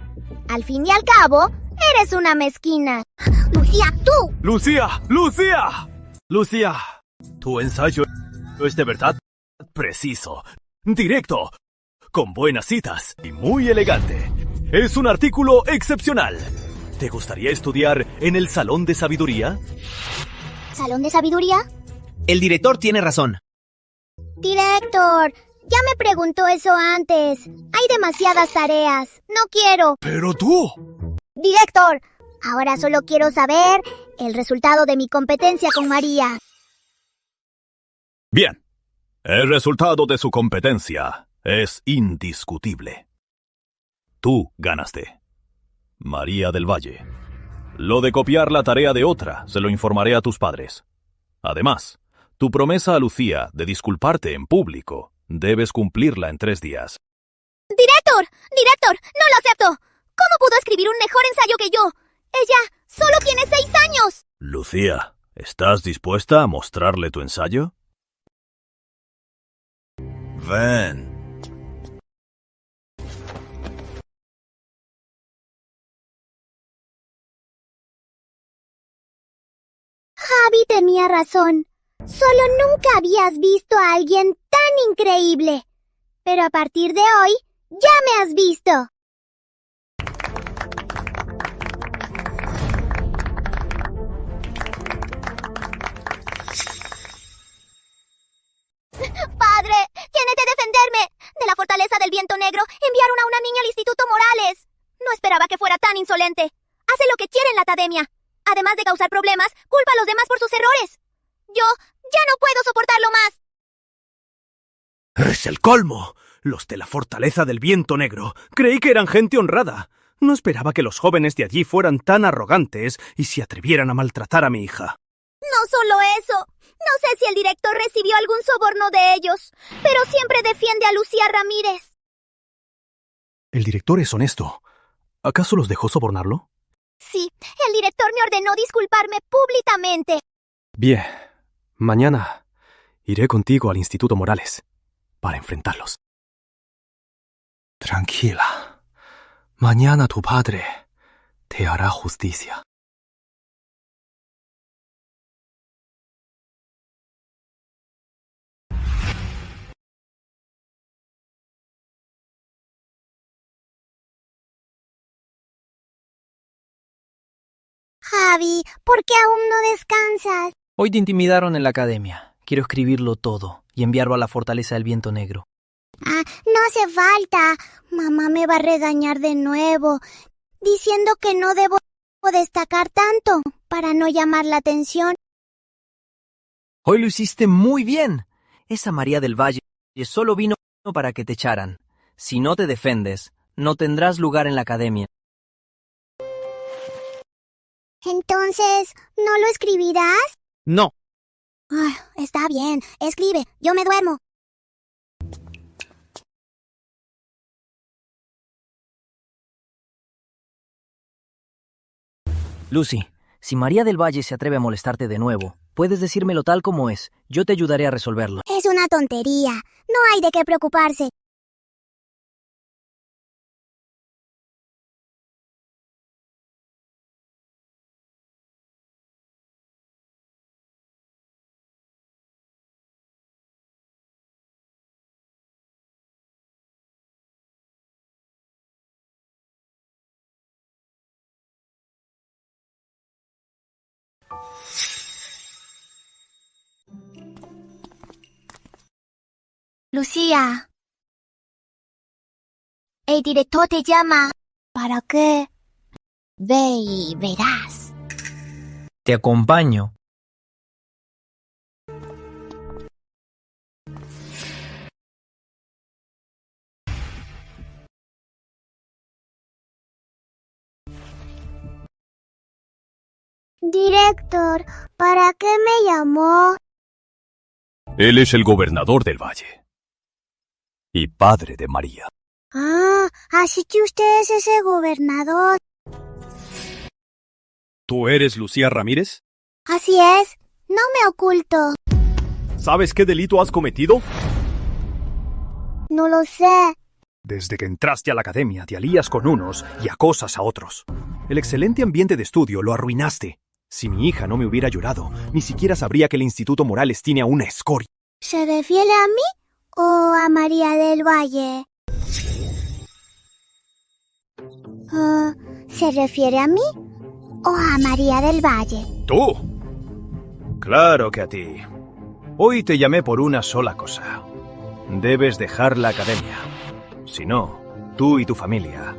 Al fin y al cabo, eres una mezquina. Lucía, tú. ¡Lucía! ¡Lucía! Lucía, tu ensayo es de verdad preciso, directo, con buenas citas y muy elegante. Es un artículo excepcional. ¿Te gustaría estudiar en el Salón de Sabiduría? ¿Salón de sabiduría? El director tiene razón. Director, ya me preguntó eso antes. Hay demasiadas tareas. No quiero. ¡Pero tú! Director, ahora solo quiero saber el resultado de mi competencia con María. Bien. El resultado de su competencia es indiscutible. Tú ganaste. María del Valle. Lo de copiar la tarea de otra se lo informaré a tus padres. Además, tu promesa a Lucía de disculparte en público debes cumplirla en 3 días. ¡Director! ¡Director! ¡No lo acepto! ¿Cómo pudo escribir un mejor ensayo que yo? Ella solo tiene 6 años. Lucía, ¿estás dispuesta a mostrarle tu ensayo? Ven. Javi tenía razón. Solo nunca habías visto a alguien tan increíble. Pero a partir de hoy, ya me has visto. ¡Padre! ¡Tiene que defenderme! De la fortaleza del viento negro enviaron a una niña al Instituto Morales. No esperaba que fuera tan insolente. Hace lo que quiere en la academia. Además de causar problemas, culpa a los demás por sus errores. Yo ya no puedo soportarlo más. ¡Es el colmo! Los de la Fortaleza del Viento Negro. Creí que eran gente honrada. No esperaba que los jóvenes de allí fueran tan arrogantes y se atrevieran a maltratar a mi hija. No solo eso. No sé si el director recibió algún soborno de ellos, pero siempre defiende a Lucía Ramírez. El director es honesto. ¿Acaso los dejó sobornarlo? Sí, el director me ordenó disculparme públicamente. Bien, mañana iré contigo al Instituto Morales para enfrentarlos. Tranquila. Mañana tu padre te hará justicia. Javi, ¿por qué aún no descansas? Hoy te intimidaron en la academia. Quiero escribirlo todo y enviarlo a la Fortaleza del Viento Negro. No hace falta. Mamá me va a regañar de nuevo, diciendo que no debo destacar tanto para no llamar la atención. Hoy lo hiciste muy bien. Esa María del Valle solo vino para que te echaran. Si no te defendes, no tendrás lugar en la academia. Entonces, ¿no lo escribirás? No. Está bien, escribe, yo me duermo. Lucy, si María del Valle se atreve a molestarte de nuevo, puedes decírmelo tal como es. Yo te ayudaré a resolverlo. Es una tontería. No hay de qué preocuparse. Lucía, el director te llama. ¿Para qué? Ve y verás. Te acompaño. Director, ¿para qué me llamó? Él es el gobernador del valle. Y padre de María. Así que usted es ese gobernador. ¿Tú eres Lucía Ramírez? Así es, no me oculto. ¿Sabes qué delito has cometido? No lo sé. Desde que entraste a la academia te alías con unos y acosas a otros. El excelente ambiente de estudio lo arruinaste. Si mi hija no me hubiera llorado, ni siquiera sabría que el Instituto Morales tiene a una escoria. ¿Se refiere a mí o a María del Valle? ¿Se refiere a mí o a María del Valle? ¿Tú? Claro que a ti. Hoy te llamé por una sola cosa. Debes dejar la academia. Si no, tú y tu familia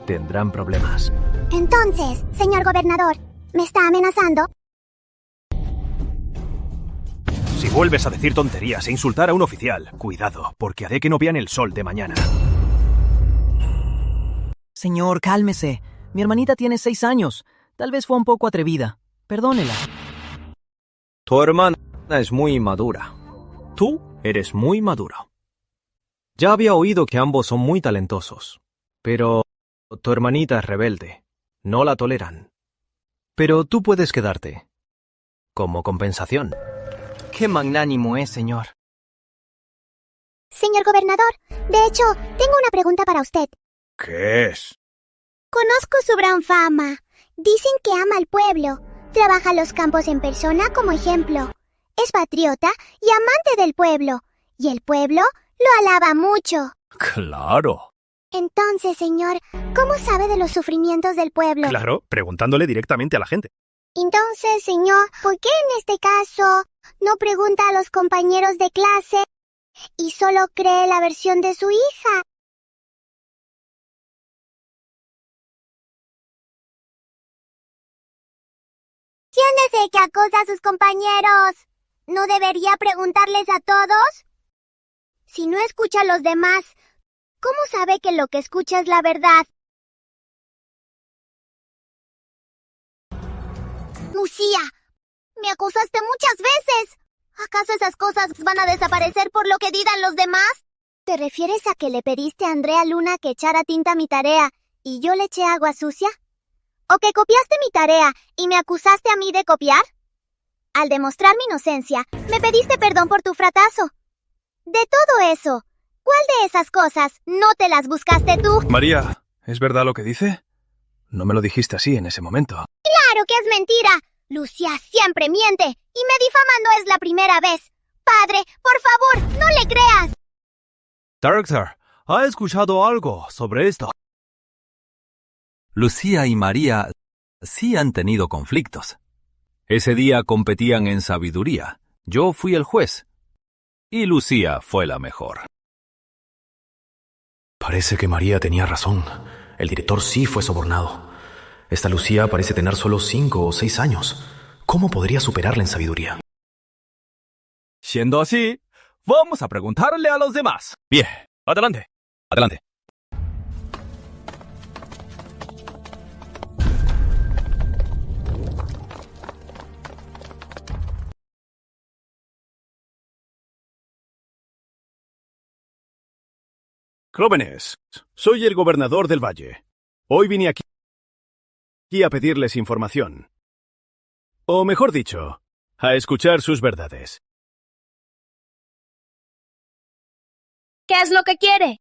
tendrán problemas. Entonces, señor gobernador, ¿me está amenazando? Si vuelves a decir tonterías e insultar a un oficial, cuidado, porque haré que no vean el sol de mañana. Señor, cálmese. Mi hermanita tiene 6 años. Tal vez fue un poco atrevida. Perdónela. Tu hermana es muy madura. Tú eres muy maduro. Ya había oído que ambos son muy talentosos. Pero tu hermanita es rebelde. No la toleran. Pero tú puedes quedarte. Como compensación. ¡Qué magnánimo es, señor! Señor gobernador, de hecho, tengo una pregunta para usted. ¿Qué es? Conozco su gran fama. Dicen que ama al pueblo. Trabaja los campos en persona como ejemplo. Es patriota y amante del pueblo. Y el pueblo lo alaba mucho. ¡Claro! Entonces, señor, ¿cómo sabe de los sufrimientos del pueblo? Claro, preguntándole directamente a la gente. Entonces, señor, ¿por qué en este caso no pregunta a los compañeros de clase y solo cree la versión de su hija? ¿Quién es el que acosa a sus compañeros? ¿No debería preguntarles a todos? Si no escucha a los demás, ¿cómo sabe que lo que escucha es la verdad? Lucía, me acusaste muchas veces. ¿Acaso esas cosas van a desaparecer por lo que digan los demás? ¿Te refieres a que le pediste a Andrea Luna que echara tinta a mi tarea y yo le eché agua sucia? ¿O que copiaste mi tarea y me acusaste a mí de copiar? Al demostrar mi inocencia, me pediste perdón por tu fracaso. De todo eso, ¿cuál de esas cosas no te las buscaste tú? María, ¿es verdad lo que dice? No me lo dijiste así en ese momento. ¡Claro que es mentira! Lucía siempre miente y me difama no es la primera vez. Padre, por favor, no le creas. Director, ¿ha escuchado algo sobre esto? Lucía y María sí han tenido conflictos. Ese día competían en sabiduría. Yo fui el juez. Y Lucía fue la mejor. Parece que María tenía razón. El director sí fue sobornado. Esta Lucía parece tener solo 5 o 6 años. ¿Cómo podría superarla en sabiduría? Siendo así, vamos a preguntarle a los demás. Bien, Adelante. adelante. Jóvenes, soy el gobernador del Valle. Hoy vine aquí a pedirles información. O mejor dicho, a escuchar sus verdades. ¿Qué es lo que quiere?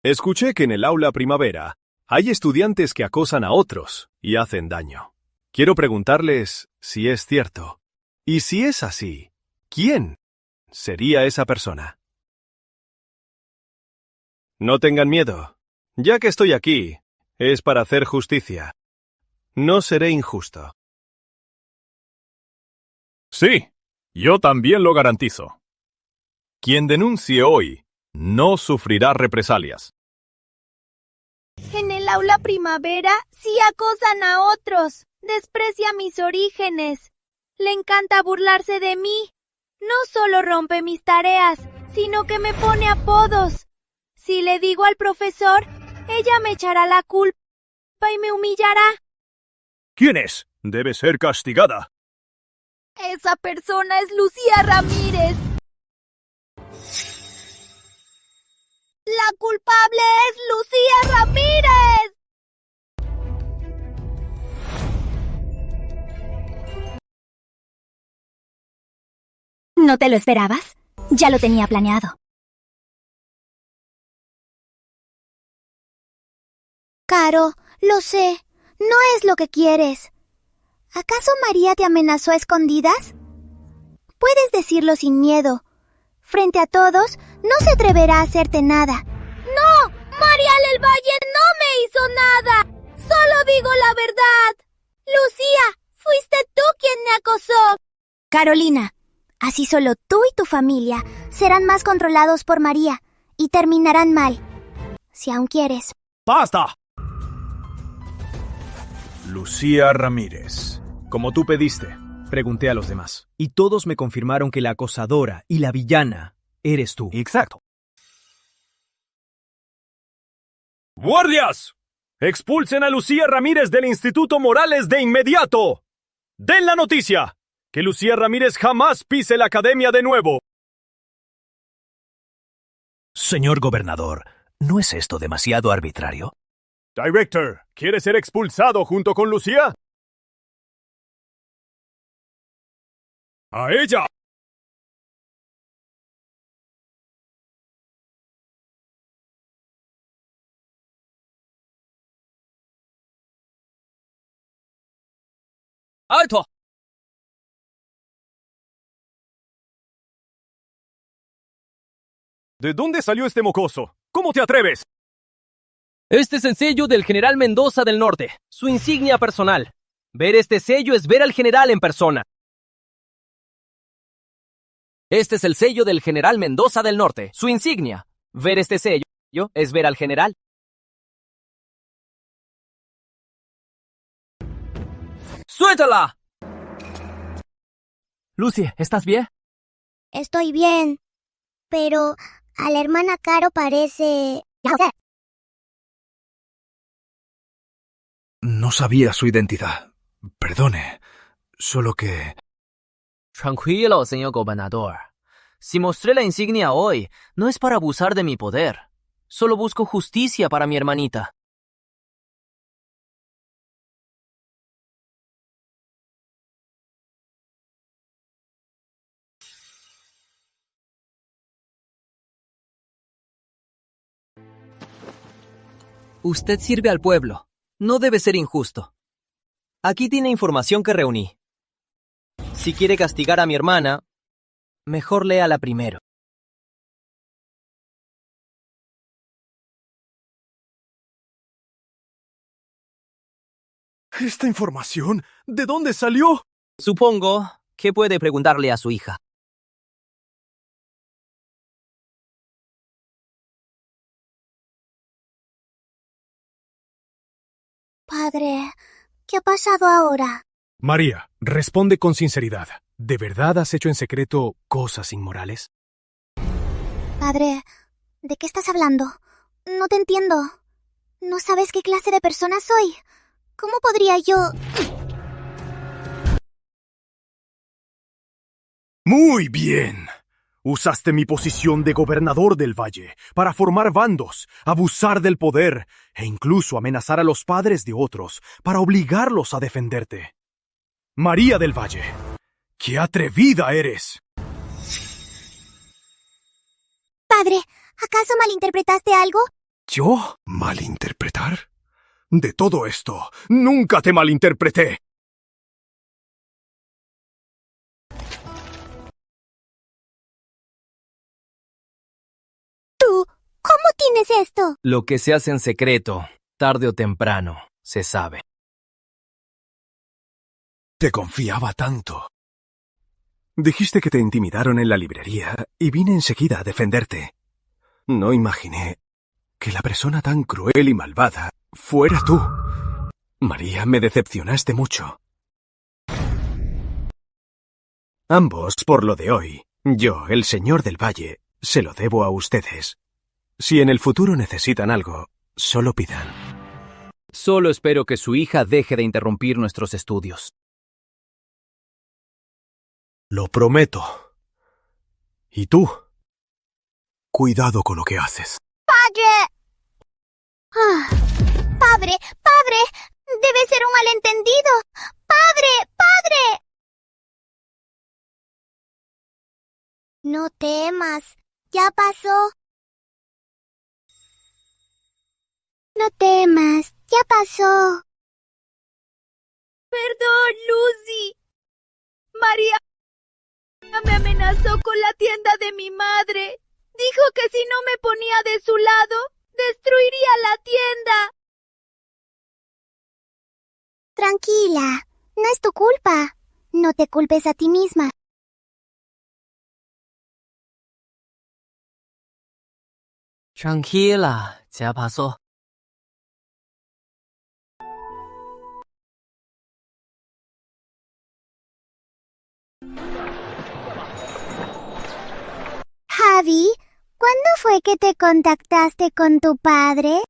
Escuché que en el aula primavera hay estudiantes que acosan a otros y hacen daño. Quiero preguntarles si es cierto. Y si es así, ¿quién sería esa persona? No tengan miedo. Ya que estoy aquí, es para hacer justicia. No seré injusto. Sí, yo también lo garantizo. Quien denuncie hoy no sufrirá represalias. En el aula primavera sí acosan a otros. Desprecia mis orígenes. Le encanta burlarse de mí. No solo rompe mis tareas, sino que me pone apodos. Si le digo al profesor, ella me echará la culpa y me humillará. ¿Quién es? Debe ser castigada. Esa persona es Lucía Ramírez. La culpable es Lucía Ramírez. ¿No te lo esperabas? Ya lo tenía planeado. Caro, lo sé. No es lo que quieres. ¿Acaso María te amenazó a escondidas? Puedes decirlo sin miedo. Frente a todos, no se atreverá a hacerte nada. ¡No! ¡María del Valle no me hizo nada! ¡Solo digo la verdad! Lucía, fuiste tú quien me acosó. Carolina, así solo tú y tu familia serán más controlados por María y terminarán mal. Si aún quieres. ¡Basta! Lucía Ramírez. Como tú pediste, pregunté a los demás. Y todos me confirmaron que la acosadora y la villana eres tú. Exacto. ¡Guardias! ¡Expulsen a Lucía Ramírez del Instituto Morales de inmediato! ¡Den la noticia! ¡Que Lucía Ramírez jamás pise la academia de nuevo! Señor gobernador, ¿no es esto demasiado arbitrario? Director, ¿quiere ser expulsado junto con Lucía? ¡A ella! ¡Alto! ¿De dónde salió este mocoso? ¿Cómo te atreves? Este es el sello del general Mendoza del Norte, su insignia personal. Ver este sello es ver al general en persona. Este es el sello del general Mendoza del Norte, su insignia. Ver este sello es ver al general. ¡Suéltala! Lucy, ¿estás bien? Estoy bien, pero a la hermana Caro parece... No sabía su identidad. Perdone. Solo que... Tranquilo, señor gobernador. Si mostré la insignia hoy, no es para abusar de mi poder. Solo busco justicia para mi hermanita. Usted sirve al pueblo. No debe ser injusto. Aquí tiene información que reuní. Si quiere castigar a mi hermana, mejor léala primero. ¿Esta información? ¿De dónde salió? Supongo que puede preguntarle a su hija. Padre, ¿qué ha pasado ahora? María, responde con sinceridad. ¿De verdad has hecho en secreto cosas inmorales? Padre, ¿de qué estás hablando? No te entiendo. ¿No sabes qué clase de persona soy? ¿Cómo podría yo...? Muy bien. Usaste mi posición de gobernador del valle para formar bandos, abusar del poder e incluso amenazar a los padres de otros para obligarlos a defenderte. María del Valle, ¡qué atrevida eres! Padre, ¿acaso malinterpretaste algo? ¿Yo? ¿Malinterpretar? De todo esto, nunca te malinterpreté. ¿Cómo tienes esto? Lo que se hace en secreto, tarde o temprano, se sabe. Te confiaba tanto. Dijiste que te intimidaron en la librería y vine enseguida a defenderte. No imaginé que la persona tan cruel y malvada fuera tú. María, me decepcionaste mucho. Ambos, por lo de hoy, yo, el señor del Valle, se lo debo a ustedes. Si en el futuro necesitan algo, solo pidan. Solo espero que su hija deje de interrumpir nuestros estudios. Lo prometo. ¿Y tú? Cuidado con lo que haces. ¡Padre! ¡Padre! ¡Padre! Debe ser un malentendido. ¡Padre! ¡Padre! No temas. Ya pasó. No temas. Ya pasó. Perdón, Lucy. María me amenazó con la tienda de mi madre. Dijo que si no me ponía de su lado, destruiría la tienda. Tranquila. No es tu culpa. No te culpes a ti misma. Tranquila, ya pasó. Javi, ¿cuándo fue que te contactaste con tu padre?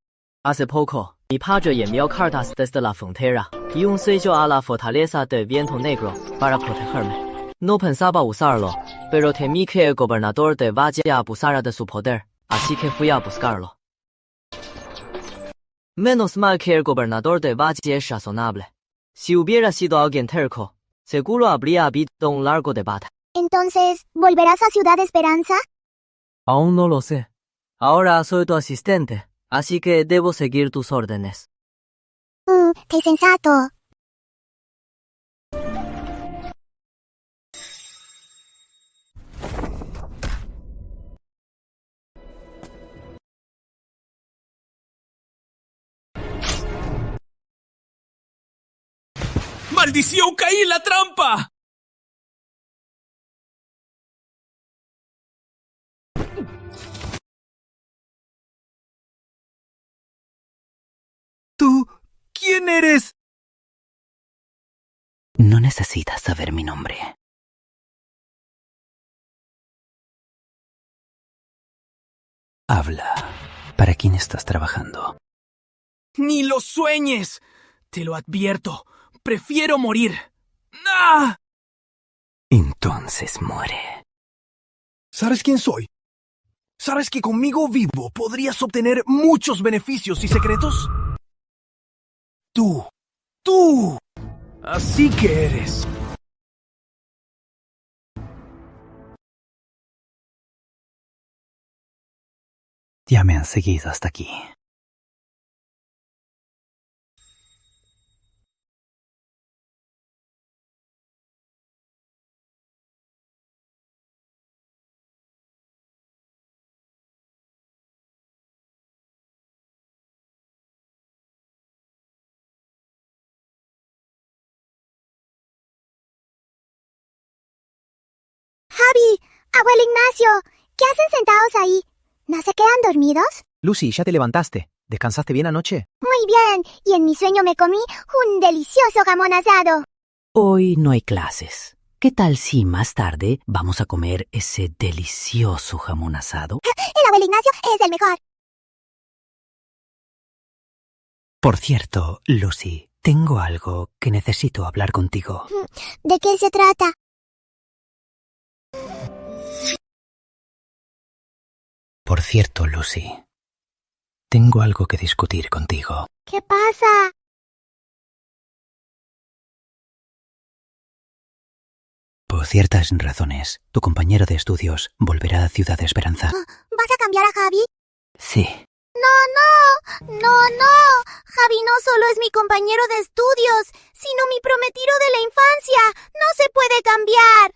Hace poco, mi padre envió cartas desde la frontera y un sello a la fortaleza del Viento Negro para protegerme. No pensaba usarlo, pero temí que el gobernador de Valle abusara de su poder, así que fui a buscarlo. Menos mal que el gobernador de Valle es razonable. Si hubiera sido alguien terco, seguro habría habido un largo debate. Entonces, ¿volverás a Ciudad Esperanza? Aún no lo sé. Ahora soy tu asistente, así que debo seguir tus órdenes. ¡Qué sensato! ¡Maldición! ¡Caí en la trampa! ¿Tú? ¿Quién eres? No necesitas saber mi nombre. Habla. ¿Para quién estás trabajando? ¡Ni lo sueñes! Te lo advierto. Prefiero morir. ¡Ah! Entonces muere. ¿Sabes quién soy? ¿Sabes que conmigo vivo podrías obtener muchos beneficios y secretos? ¡Tú! Así que eres. Ya me han seguido hasta aquí. Javi, abuelo Ignacio, ¿qué hacen sentados ahí? ¿No se quedan dormidos? Lucy, ya te levantaste. ¿Descansaste bien anoche? Muy bien, y en mi sueño me comí un delicioso jamón asado. Hoy no hay clases. ¿Qué tal si más tarde vamos a comer ese delicioso jamón asado? El abuelo Ignacio es el mejor. Por cierto, Lucy, tengo algo que necesito hablar contigo. ¿De qué se trata? Por cierto, Lucy, tengo algo que discutir contigo. ¿Qué pasa? Por ciertas razones, tu compañero de estudios volverá a Ciudad Esperanza. ¿Vas a cambiar a Javi? Sí. No. Javi no solo es mi compañero de estudios, sino mi prometido de la infancia. No se puede cambiar.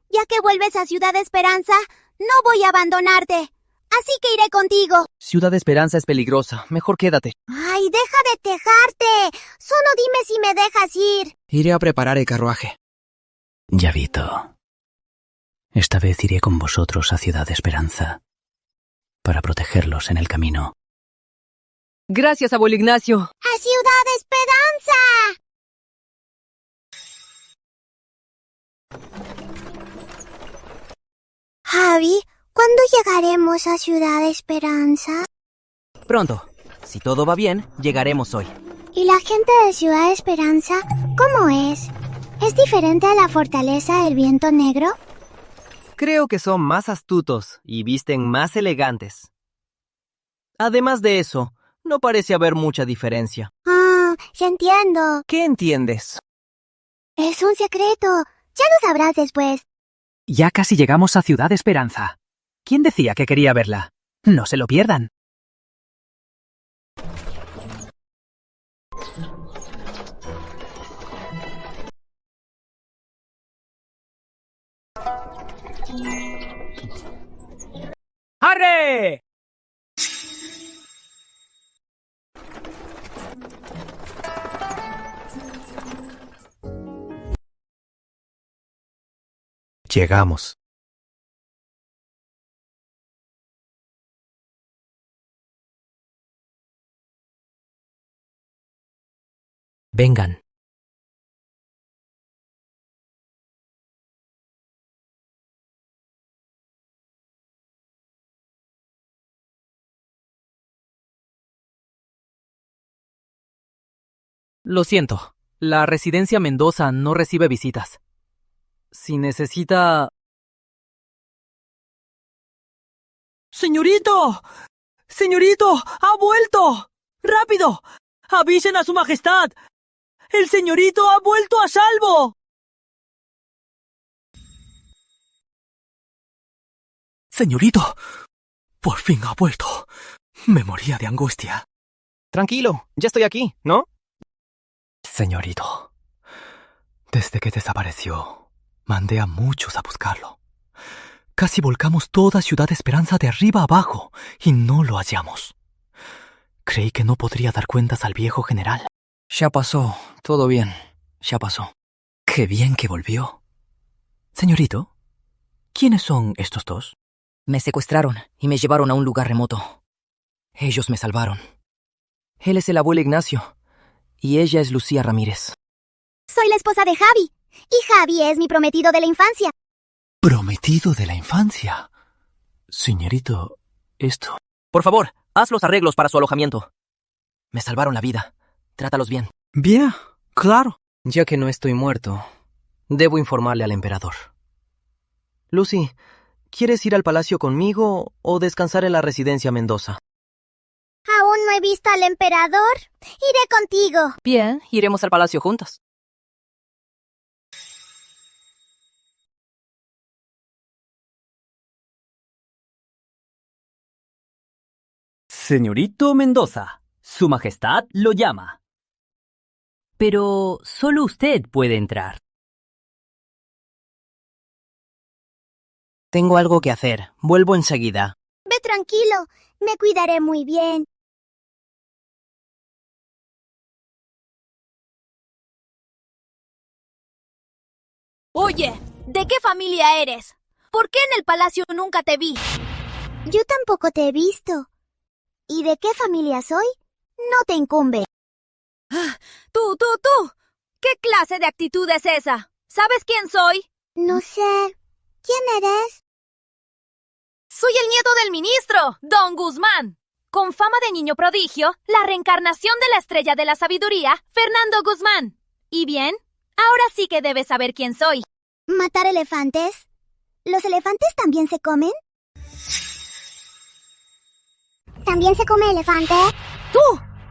Ya que vuelves a Ciudad Esperanza, no voy a abandonarte. Así que iré contigo. Ciudad Esperanza es peligrosa. Mejor quédate. Ay, deja de tejarte. Solo dime si me dejas ir. Iré a preparar el carruaje. Llavito. Esta vez iré con vosotros a Ciudad Esperanza para protegerlos en el camino. Gracias, abuelo Ignacio. ¡A Ciudad Esperanza! Javi, ¿cuándo llegaremos a Ciudad Esperanza? Pronto. Si todo va bien, llegaremos hoy. ¿Y la gente de Ciudad Esperanza, cómo es? ¿Es diferente a la fortaleza del viento negro? Creo que son más astutos y visten más elegantes. Además de eso, no parece haber mucha diferencia. Ya entiendo. ¿Qué entiendes? Es un secreto. Ya lo sabrás después. Ya casi llegamos a Ciudad Esperanza. ¿Quién decía que quería verla? No se lo pierdan. ¡Arre! Llegamos. Vengan. Lo siento, la residencia Mendoza no recibe visitas. Si necesita... ¡Señorito! ¡Señorito! ¡Ha vuelto! ¡Rápido! ¡Avisen a su majestad! ¡El señorito ha vuelto a salvo! Señorito, por fin ha vuelto. Me moría de angustia. Tranquilo, ya estoy aquí, ¿no? Señorito, desde que desapareció, mandé a muchos a buscarlo. Casi volcamos toda Ciudad Esperanza de arriba a abajo y no lo hallamos. Creí que no podría dar cuentas al viejo general. Ya pasó, todo bien, ya pasó. Qué bien que volvió. Señorito, ¿quiénes son estos dos? Me secuestraron y me llevaron a un lugar remoto. Ellos me salvaron. Él es el abuelo Ignacio y ella es Lucía Ramírez. Soy la esposa de Javi y Javi es mi prometido de la infancia. ¿Prometido de la infancia? Señorito, esto... Por favor, haz los arreglos para su alojamiento. Me salvaron la vida. Trátalos bien. Bien, claro. Ya que no estoy muerto, debo informarle al emperador. Lucy, ¿quieres ir al palacio conmigo o descansar en la residencia Mendoza? Aún no he visto al emperador. Iré contigo. Bien, iremos al palacio juntos. Señorito Mendoza, Su Majestad lo llama. Pero solo usted puede entrar. Tengo algo que hacer. Vuelvo enseguida. Ve tranquilo. Me cuidaré muy bien. Oye, ¿de qué familia eres? ¿Por qué en el palacio nunca te vi? Yo tampoco te he visto. ¿Y de qué familia soy? No te incumbe. ¡Tú! ¿Qué clase de actitud es esa? ¿Sabes quién soy? No sé. ¿Quién eres? Soy el nieto del ministro, Don Guzmán. Con fama de niño prodigio, la reencarnación de la estrella de la sabiduría, Fernando Guzmán. ¿Y bien? Ahora sí que debes saber quién soy. ¿Matar elefantes? ¿Los elefantes también se comen? ¿También se come elefante? ¿Tú?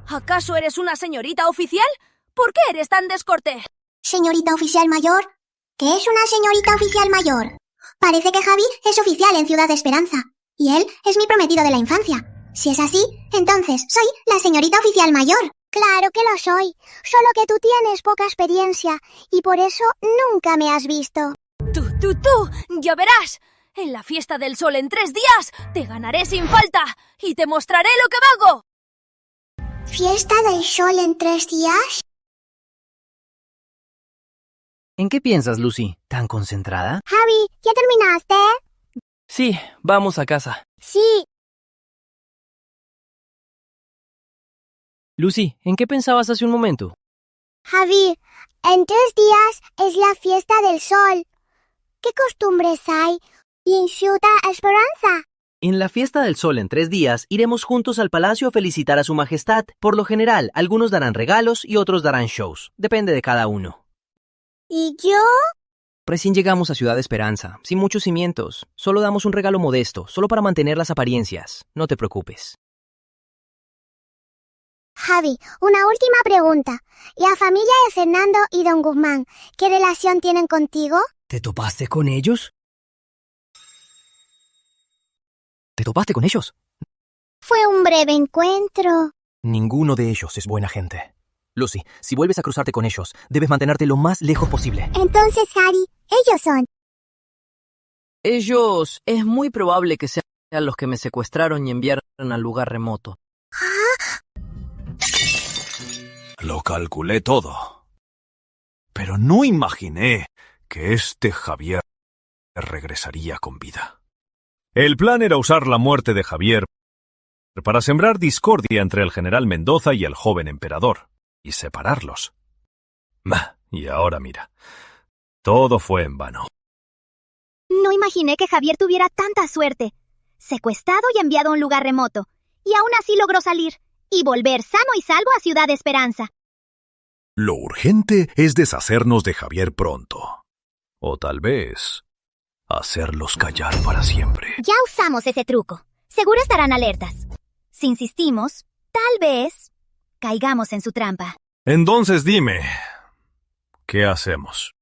¿Acaso eres una señorita oficial? ¿Por qué eres tan descortés? ¿Señorita oficial mayor? ¿Qué es una señorita oficial mayor? Parece que Javi es oficial en Ciudad Esperanza. Y él es mi prometido de la infancia. Si es así, entonces soy la señorita oficial mayor. Claro que lo soy. Solo que tú tienes poca experiencia y por eso nunca me has visto. Tú, ya verás. En la fiesta del sol en 3 días te ganaré sin falta y te mostraré lo que valgo. ¿Fiesta del sol en 3 días? ¿En qué piensas, Lucy? ¿Tan concentrada? Javi, ¿ya terminaste? Sí, vamos a casa. Sí. Lucy, ¿en qué pensabas hace un momento? Javi, en 3 días es la fiesta del sol. ¿Qué costumbres hay en Ciudad Esperanza? En la fiesta del sol en 3 días iremos juntos al palacio a felicitar a su majestad. Por lo general, algunos darán regalos y otros darán shows. Depende de cada uno. ¿Y yo? Recién llegamos a Ciudad Esperanza, sin muchos cimientos. Solo damos un regalo modesto, solo para mantener las apariencias. No te preocupes. Javi, una última pregunta. ¿La familia de Fernando y Don Guzmán, qué relación tienen contigo? ¿Te topaste con ellos? ¿Te topaste con ellos? Fue un breve encuentro. Ninguno de ellos es buena gente. Lucy, si vuelves a cruzarte con ellos, debes mantenerte lo más lejos posible. Entonces, Harry, ellos son. Ellos es muy probable que sean los que me secuestraron y enviaron al lugar remoto. Lo calculé todo. Pero no imaginé que este Javier regresaría con vida. El plan era usar la muerte de Javier para sembrar discordia entre el general Mendoza y el joven emperador, y separarlos. Y ahora mira, todo fue en vano. No imaginé que Javier tuviera tanta suerte. Secuestrado y enviado a un lugar remoto. Y aún así logró salir y volver sano y salvo a Ciudad Esperanza. Lo urgente es deshacernos de Javier pronto. O tal vez hacerlos callar para siempre. Ya usamos ese truco. Seguro estarán alertas. Si insistimos, tal vez caigamos en su trampa. Entonces dime, ¿qué hacemos?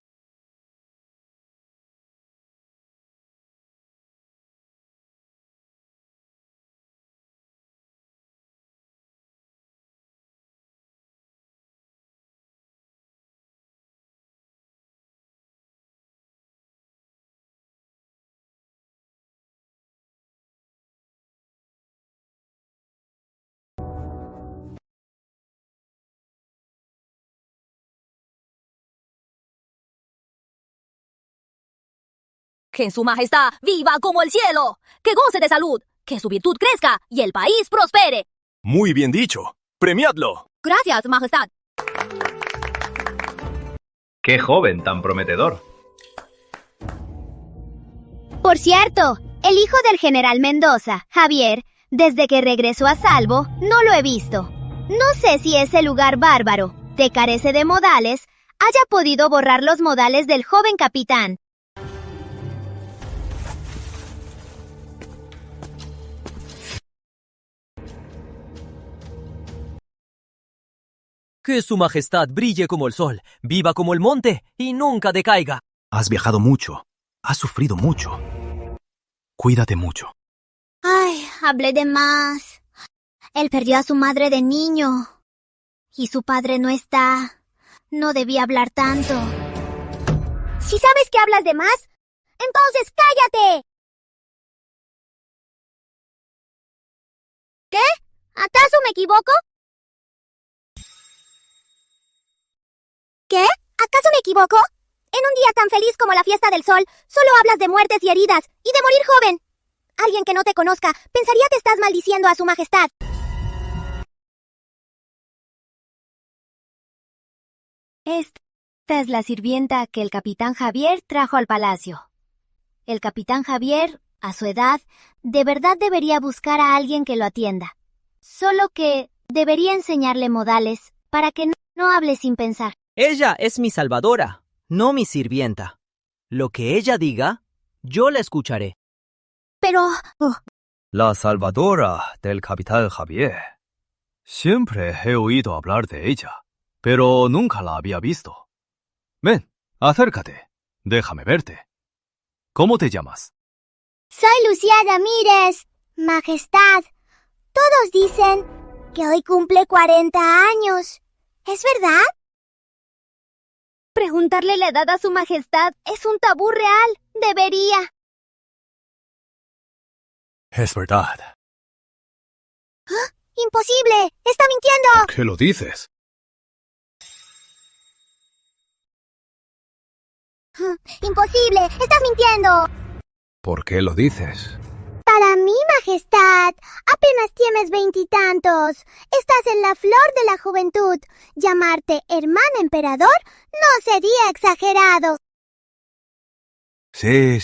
Que su majestad viva como el cielo, que goce de salud, que su virtud crezca y el país prospere. Muy bien dicho. ¡Premiadlo! Gracias, majestad. ¡Qué joven tan prometedor! Por cierto, el hijo del general Mendoza, Javier, desde que regresó a salvo, no lo he visto. No sé si ese lugar bárbaro, que carece de modales, haya podido borrar los modales del joven capitán. Que su majestad brille como el sol, viva como el monte y nunca decaiga. Has viajado mucho, has sufrido mucho. Cuídate mucho. Ay, hablé de más. Él perdió a su madre de niño. Y su padre no está. No debía hablar tanto. Si sabes que hablas de más, entonces cállate. ¿Qué? ¿Acaso me equivoco? ¿Qué? ¿Acaso me equivoco? En un día tan feliz como la fiesta del sol, solo hablas de muertes y heridas, y de morir joven. Alguien que no te conozca pensaría que estás maldiciendo a su majestad. Esta es la sirvienta que el capitán Javier trajo al palacio. El capitán Javier, a su edad, de verdad debería buscar a alguien que lo atienda. Solo que debería enseñarle modales para que no hable sin pensar. Ella es mi salvadora, no mi sirvienta. Lo que ella diga, yo la escucharé. Pero... La salvadora del capitán Javier. Siempre he oído hablar de ella, pero nunca la había visto. Ven, acércate. Déjame verte. ¿Cómo te llamas? Soy Lucía Ramírez, Majestad. Todos dicen que hoy cumple 40 años. ¿Es verdad? Preguntarle la edad a su majestad es un tabú real. Debería. Es verdad. ¡Ah! ¡Imposible! ¡Está mintiendo! ¿Por qué lo dices? ¡Imposible! ¡Estás mintiendo! ¿Por qué lo dices? Para mí, Majestad, apenas tienes 20 y tantos. Estás en la flor de la juventud. Llamarte hermano emperador no sería exagerado. Sí.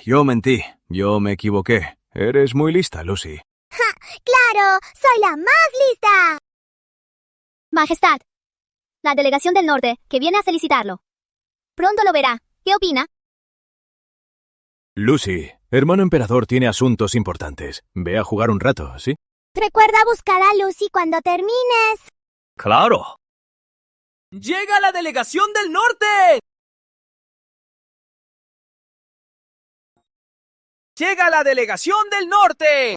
Yo mentí. Yo me equivoqué. Eres muy lista, Lucy. ¡Ja! ¡Claro! ¡Soy la más lista! Majestad, la delegación del norte que viene a felicitarlo. Pronto lo verá. ¿Qué opina? Lucy, hermano emperador tiene asuntos importantes. Ve a jugar un rato, ¿sí? Recuerda buscar a Lucy cuando termines. ¡Claro! ¡Llega la delegación del norte! ¡Llega la delegación del norte!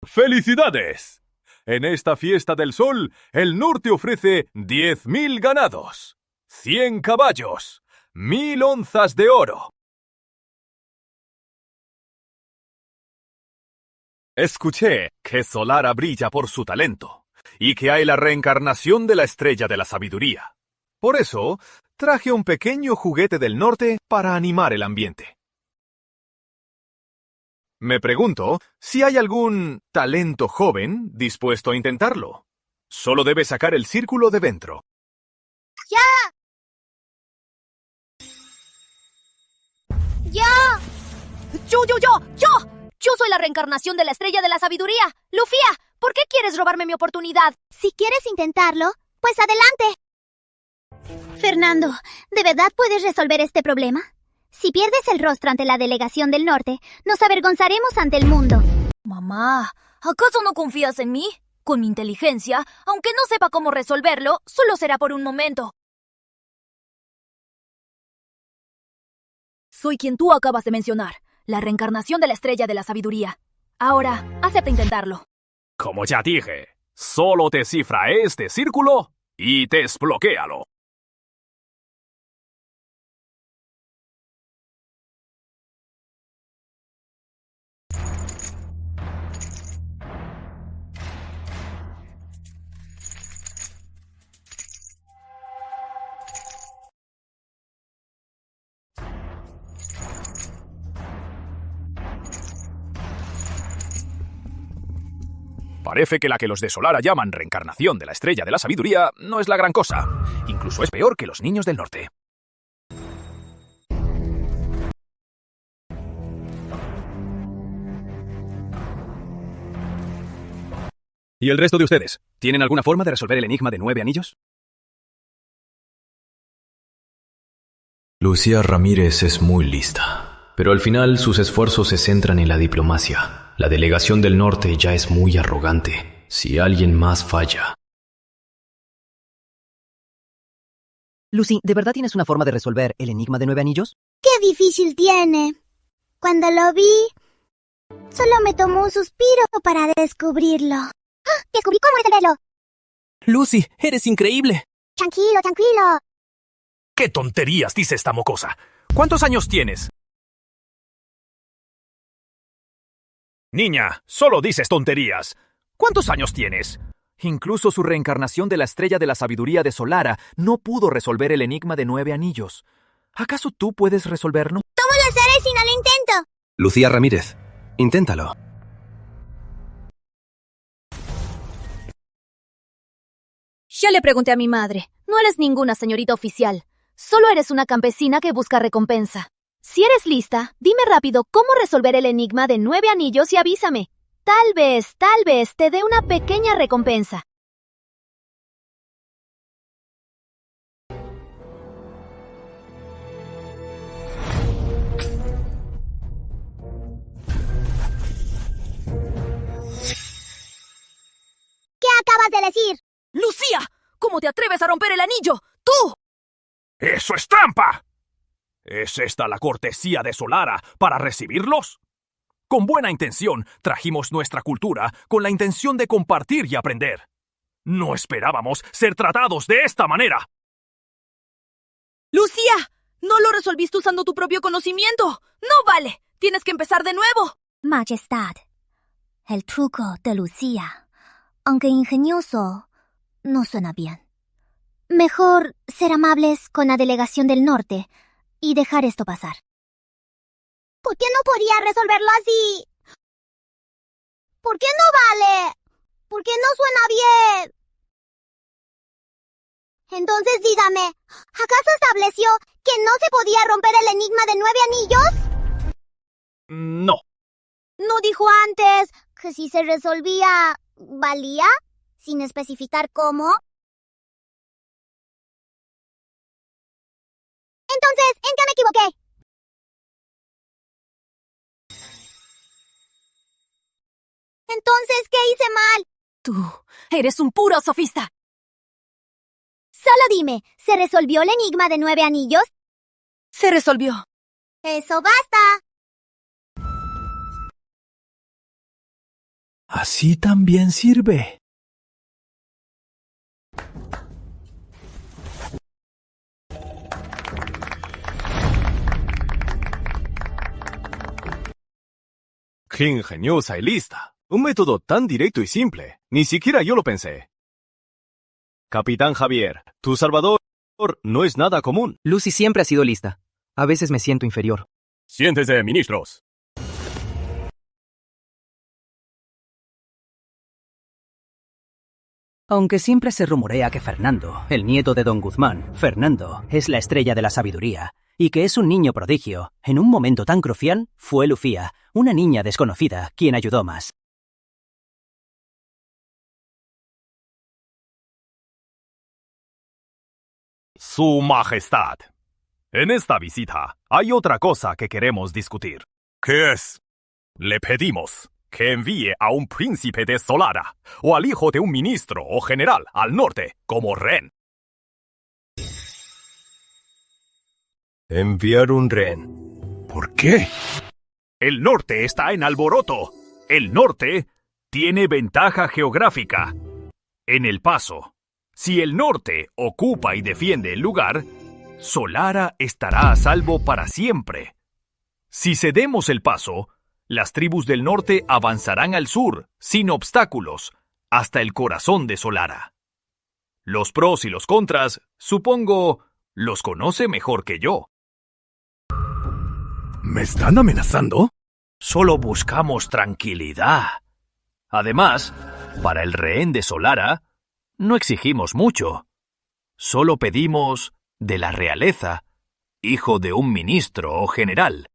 ¡Felicidades! En esta fiesta del sol, el norte ofrece 10.000 ganados, 100 caballos, 1.000 onzas de oro. Escuché que Solara brilla por su talento y que hay la reencarnación de la estrella de la sabiduría. Por eso, traje un pequeño juguete del norte para animar el ambiente. Me pregunto si hay algún talento joven dispuesto a intentarlo. Solo debe sacar el círculo de dentro. ¡Ya! Yo soy la reencarnación de la estrella de la sabiduría. Lufía, ¿por qué quieres robarme mi oportunidad? Si quieres intentarlo, pues adelante. Fernando, ¿de verdad puedes resolver este problema? Si pierdes el rostro ante la delegación del norte, nos avergonzaremos ante el mundo. Mamá, ¿acaso no confías en mí? Con mi inteligencia, aunque no sepa cómo resolverlo, solo será por un momento. Soy quien tú acabas de mencionar, la reencarnación de la estrella de la sabiduría. Ahora, acepta intentarlo. Como ya dije, solo descifra este círculo y desbloquéalo. Parece que la que los de Solara llaman reencarnación de la estrella de la sabiduría no es la gran cosa. Incluso es peor que los niños del norte. ¿Y el resto de ustedes? ¿Tienen alguna forma de resolver el enigma de 9 anillos? Lucía Ramírez es muy lista, pero al final sus esfuerzos se centran en la diplomacia. La delegación del norte ya es muy arrogante. Si alguien más falla... Lucy, ¿de verdad tienes una forma de resolver el enigma de 9 anillos? ¡Qué difícil tiene! Cuando lo vi, solo me tomó un suspiro para descubrirlo. ¡Ah! ¡Descubrí cómo resolverlo! Lucy, eres increíble. Tranquilo. ¿Qué tonterías dice esta mocosa? ¿Cuántos años tienes? Niña, solo dices tonterías. ¿Cuántos años tienes? Incluso su reencarnación de la estrella de la sabiduría de Solara no pudo resolver el enigma de 9 anillos. ¿Acaso tú puedes resolverlo? ¿Cómo lo haré si no lo intento? Lucía Ramírez, inténtalo. Ya le pregunté a mi madre. No eres ninguna señorita oficial. Solo eres una campesina que busca recompensa. Si eres lista, dime rápido cómo resolver el enigma de 9 anillos y avísame. Tal vez te dé una pequeña recompensa. ¿Qué acabas de decir? ¡Lucía! ¿Cómo te atreves a romper el anillo? ¡Tú! ¡Eso es trampa! ¿Es esta la cortesía de Solara para recibirlos? Con buena intención, trajimos nuestra cultura con la intención de compartir y aprender. No esperábamos ser tratados de esta manera. ¡Lucía! No lo resolviste usando tu propio conocimiento. ¡No vale! Tienes que empezar de nuevo. Majestad, el truco de Lucía, aunque ingenioso, no suena bien. Mejor ser amables con la delegación del norte y dejar esto pasar. ¿Por qué no podría resolverlo así? ¿Por qué no vale? ¿Por qué no suena bien? Entonces dígame, ¿acaso estableció que no se podía romper el enigma de 9 anillos? No. ¿No dijo antes que si se resolvía, valía? Sin especificar cómo. Entonces, ¿en qué me equivoqué? Entonces, ¿qué hice mal? Tú eres un puro sofista. Solo dime, ¿se resolvió el enigma de 9 anillos? Se resolvió. Eso basta. Así también sirve. ¡Qué ingeniosa y lista! Un método tan directo y simple. Ni siquiera yo lo pensé. Capitán Javier, tu salvador no es nada común. Lucy siempre ha sido lista. A veces me siento inferior. Siéntese, ministros. Aunque siempre se rumorea que Fernando, el nieto de don Guzmán, Fernando, es la estrella de la sabiduría, y que es un niño prodigio, en un momento tan crucial, fue Lucía, una niña desconocida, quien ayudó más. Su Majestad. En esta visita hay otra cosa que queremos discutir. ¿Qué es? Le pedimos que envíe a un príncipe de Solara o al hijo de un ministro o general al norte como rehén. Enviar un rehén. ¿Por qué? El norte está en alboroto. El norte tiene ventaja geográfica. En el paso, si el norte ocupa y defiende el lugar, Solara estará a salvo para siempre. Si cedemos el paso, las tribus del norte avanzarán al sur, sin obstáculos, hasta el corazón de Solara. Los pros y los contras, supongo, los conoce mejor que yo. ¿Me están amenazando? Solo buscamos tranquilidad. Además, para el rehén de Solara, no exigimos mucho. Solo pedimos de la realeza, hijo de un ministro o general.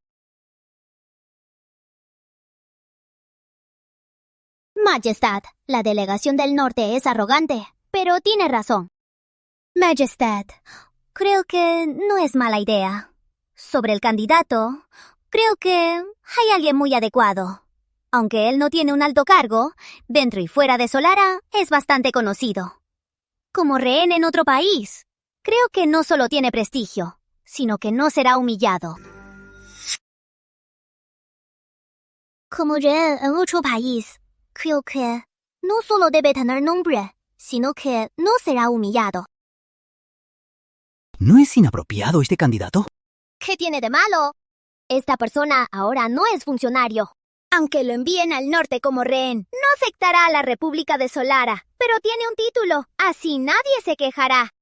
Majestad, la delegación del norte es arrogante, pero tiene razón. Majestad, creo que no es mala idea. Sobre el candidato, creo que hay alguien muy adecuado. Aunque él no tiene un alto cargo, dentro y fuera de Solara es bastante conocido. Como rehén en otro país, creo que no solo tiene prestigio, sino que no será humillado. Como rehén en otro país, creo que no solo debe tener nombre, sino que no será humillado. ¿No es inapropiado este candidato? ¿Qué tiene de malo? Esta persona ahora no es funcionario. Aunque lo envíen al norte como rehén, no afectará a la República de Solara, pero tiene un título, así nadie se quejará.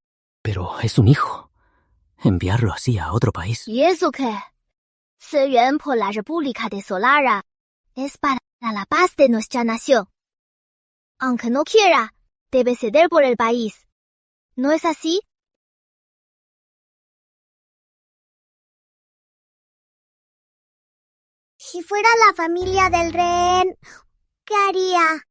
Pero es un hijo. Enviarlo así a otro país. ¿Y eso qué? Ser rehén por la República de Solara es para la paz de nuestra nación. Aunque no quiera, debe ceder por el país. ¿No es así? Si fuera la familia del rehén, ¿qué haría?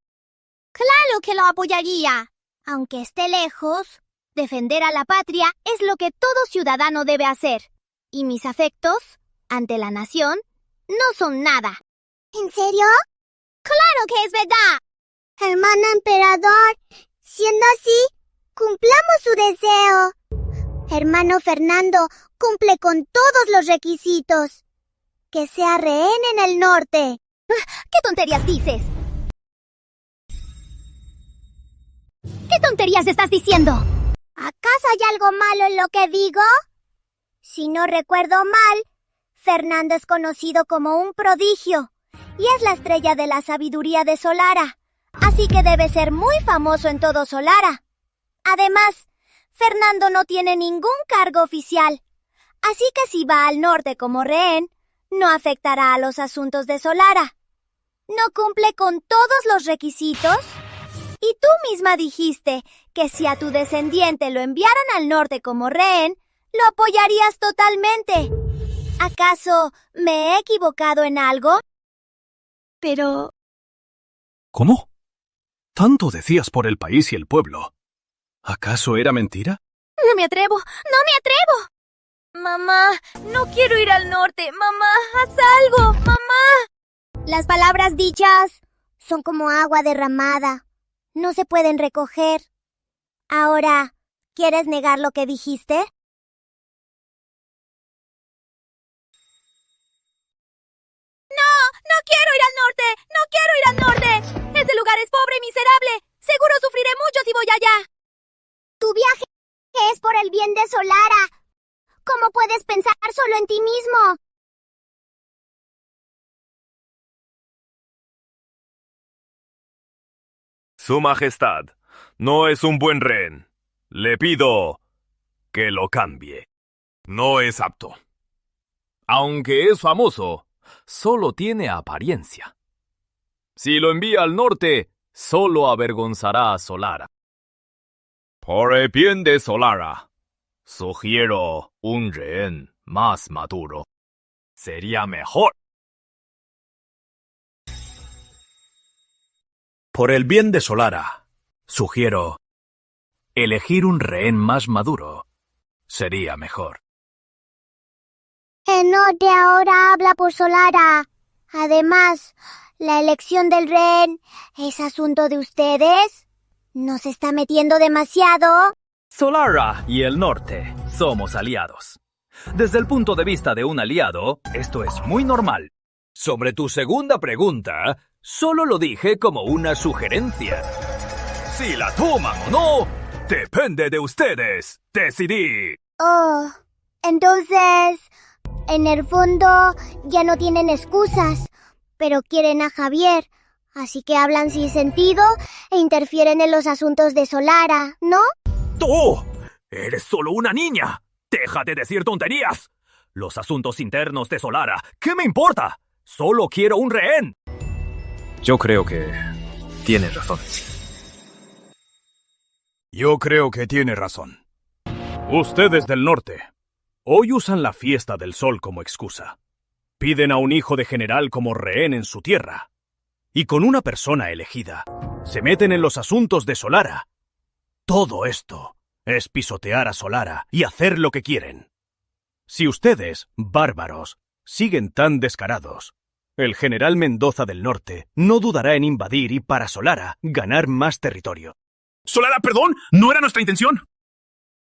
Claro que lo apoyaría. Aunque esté lejos, defender a la patria es lo que todo ciudadano debe hacer. Y mis afectos, ante la nación, no son nada. ¿En serio? ¡Claro que es verdad! Hermano emperador, siendo así, cumplamos su deseo. Hermano Fernando cumple con todos los requisitos. Que sea rehén en el norte. ¿Qué tonterías dices? ¿Qué tonterías estás diciendo? ¿Acaso hay algo malo en lo que digo? Si no recuerdo mal, Fernando es conocido como un prodigio y es la estrella de la sabiduría de Solara, así que debe ser muy famoso en todo Solara. Además, Fernando no tiene ningún cargo oficial, así que si va al norte como rehén, no afectará a los asuntos de Solara. ¿No cumple con todos los requisitos? Y tú misma dijiste que si a tu descendiente lo enviaran al norte como rehén, lo apoyarías totalmente. ¿Acaso me he equivocado en algo? Pero... ¿Cómo? Tanto decías por el país y el pueblo. ¿Acaso era mentira? No me atrevo, no me atrevo. Mamá, no quiero ir al norte. Mamá, haz algo, mamá. Las palabras dichas son como agua derramada. No se pueden recoger. Ahora, ¿quieres negar lo que dijiste? No quiero ir al norte, no quiero ir al norte. Ese lugar es pobre y miserable. Seguro sufriré mucho si voy allá. Tu viaje es por el bien de Solara. ¿Cómo puedes pensar solo en ti mismo? Su Majestad, no es un buen rehén. Le pido que lo cambie. No es apto. Aunque es famoso, solo tiene apariencia. Si lo envía al norte, solo avergonzará a Solara. Por el bien de Solara, sugiero un rehén más maduro. Sería mejor. Por el bien de Solara, sugiero elegir un rehén más maduro. Sería mejor. El norte ahora habla por Solara. Además, la elección del rehén es asunto de ustedes. ¿No se está metiendo demasiado? Solara y el norte somos aliados. Desde el punto de vista de un aliado, esto es muy normal. Sobre tu segunda pregunta, solo lo dije como una sugerencia. Si la toman o no, depende de ustedes decidir. Oh, entonces, en el fondo ya no tienen excusas, pero quieren a Javier, así que hablan sin sentido e interfieren en los asuntos de Solara, ¿no? ¡Tú! ¡Eres solo una niña! ¡Deja de decir tonterías! Los asuntos internos de Solara, ¿qué me importa? Solo quiero un rehén. Yo creo que tiene razón. Yo creo que tiene razón. Ustedes del norte, hoy usan la fiesta del sol como excusa. Piden a un hijo de general como rehén en su tierra. Y con una persona elegida, se meten en los asuntos de Solara. Todo esto es pisotear a Solara y hacer lo que quieren. Si ustedes, bárbaros, siguen tan descarados, el general Mendoza del Norte no dudará en invadir y para Solara ganar más territorio. Solara, perdón, no era nuestra intención.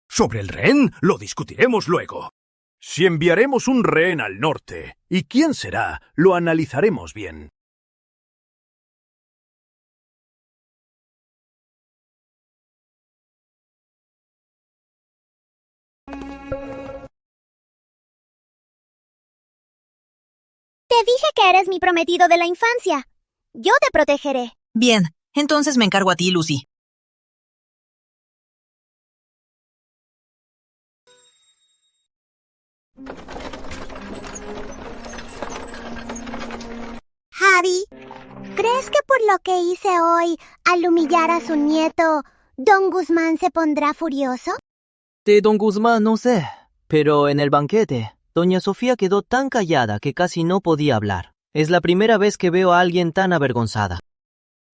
Sobre el rehén lo discutiremos luego. Si enviaremos un rehén al norte, ¿y quién será? Lo analizaremos bien. Te dije que eres mi prometido de la infancia. Yo te protegeré. Bien, entonces me encargo a ti, Lucy. Javi, ¿crees que por lo que hice hoy, al humillar a su nieto, ¿Don Guzmán se pondrá furioso? De don Guzmán no sé, pero en el banquete, doña Sofía quedó tan callada que casi no podía hablar. Es la primera vez que veo a alguien tan avergonzada.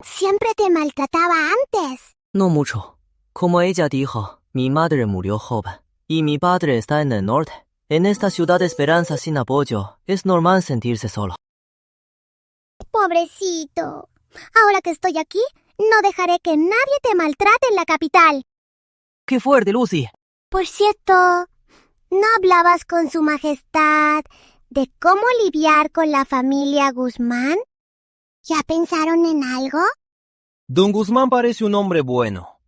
Siempre te maltrataba antes. No mucho. Como ella dijo, mi madre murió joven y mi padre está en el norte. En esta ciudad de esperanza sin apoyo, es normal sentirse solo. Pobrecito. Ahora que estoy aquí, no dejaré que nadie te maltrate en la capital. ¡Qué fuerte, Lucy! Por cierto, ¿no hablabas con su majestad de cómo lidiar con la familia Guzmán? ¿Ya pensaron en algo? Don Guzmán parece un hombre bueno,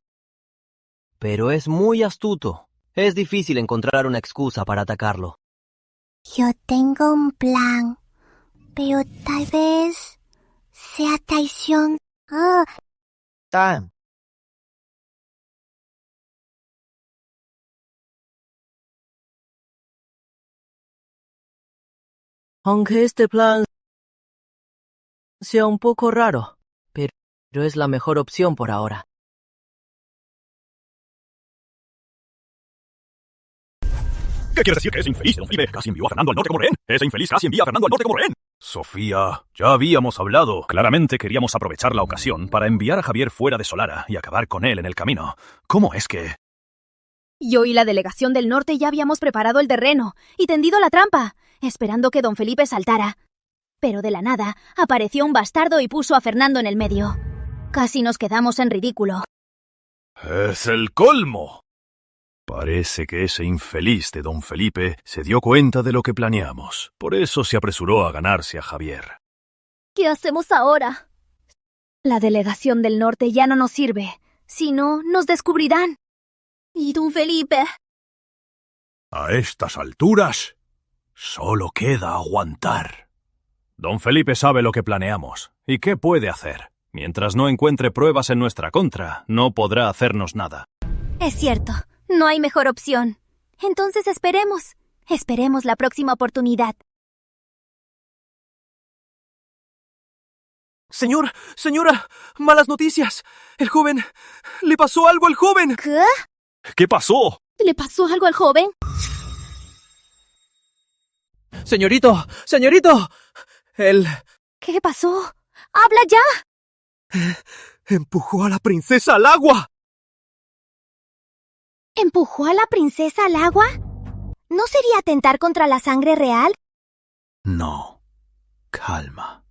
pero es muy astuto. Es difícil encontrar una excusa para atacarlo. Yo tengo un plan, pero tal vez sea traición. Time. Aunque este plan sea un poco raro, pero es la mejor opción por ahora. ¿Qué quieres decir? Que ese infeliz Don Felipe casi envió a Fernando al norte como rehén. Ese infeliz casi envía a Fernando al norte como rehén. Sofía, ya habíamos hablado. Claramente queríamos aprovechar la ocasión para enviar a Javier fuera de Solara y acabar con él en el camino. ¿Cómo es que...? Yo y la delegación del norte ya habíamos preparado el terreno y tendido la trampa, esperando que don Felipe saltara. Pero de la nada apareció un bastardo y puso a Fernando en el medio. Casi nos quedamos en ridículo. ¡Es el colmo! Parece que ese infeliz de don Felipe se dio cuenta de lo que planeamos. Por eso se apresuró a ganarse a Javier. ¿Qué hacemos ahora? La delegación del norte ya no nos sirve. Si no, nos descubrirán. ¿Y don Felipe? A estas alturas, solo queda aguantar. Don Felipe sabe lo que planeamos. ¿Y qué puede hacer? Mientras no encuentre pruebas en nuestra contra, no podrá hacernos nada. Es cierto. No hay mejor opción. Entonces esperemos. Esperemos la próxima oportunidad. Señora, malas noticias. El joven... ¿Le pasó algo al joven? ¿Qué? ¿Qué pasó? ¿Le pasó algo al joven? Señorito. Él... ¿Qué pasó? ¡Habla ya! empujó a la princesa al agua. ¿Empujó a la princesa al agua? ¿No sería atentar contra la sangre real? No. Calma.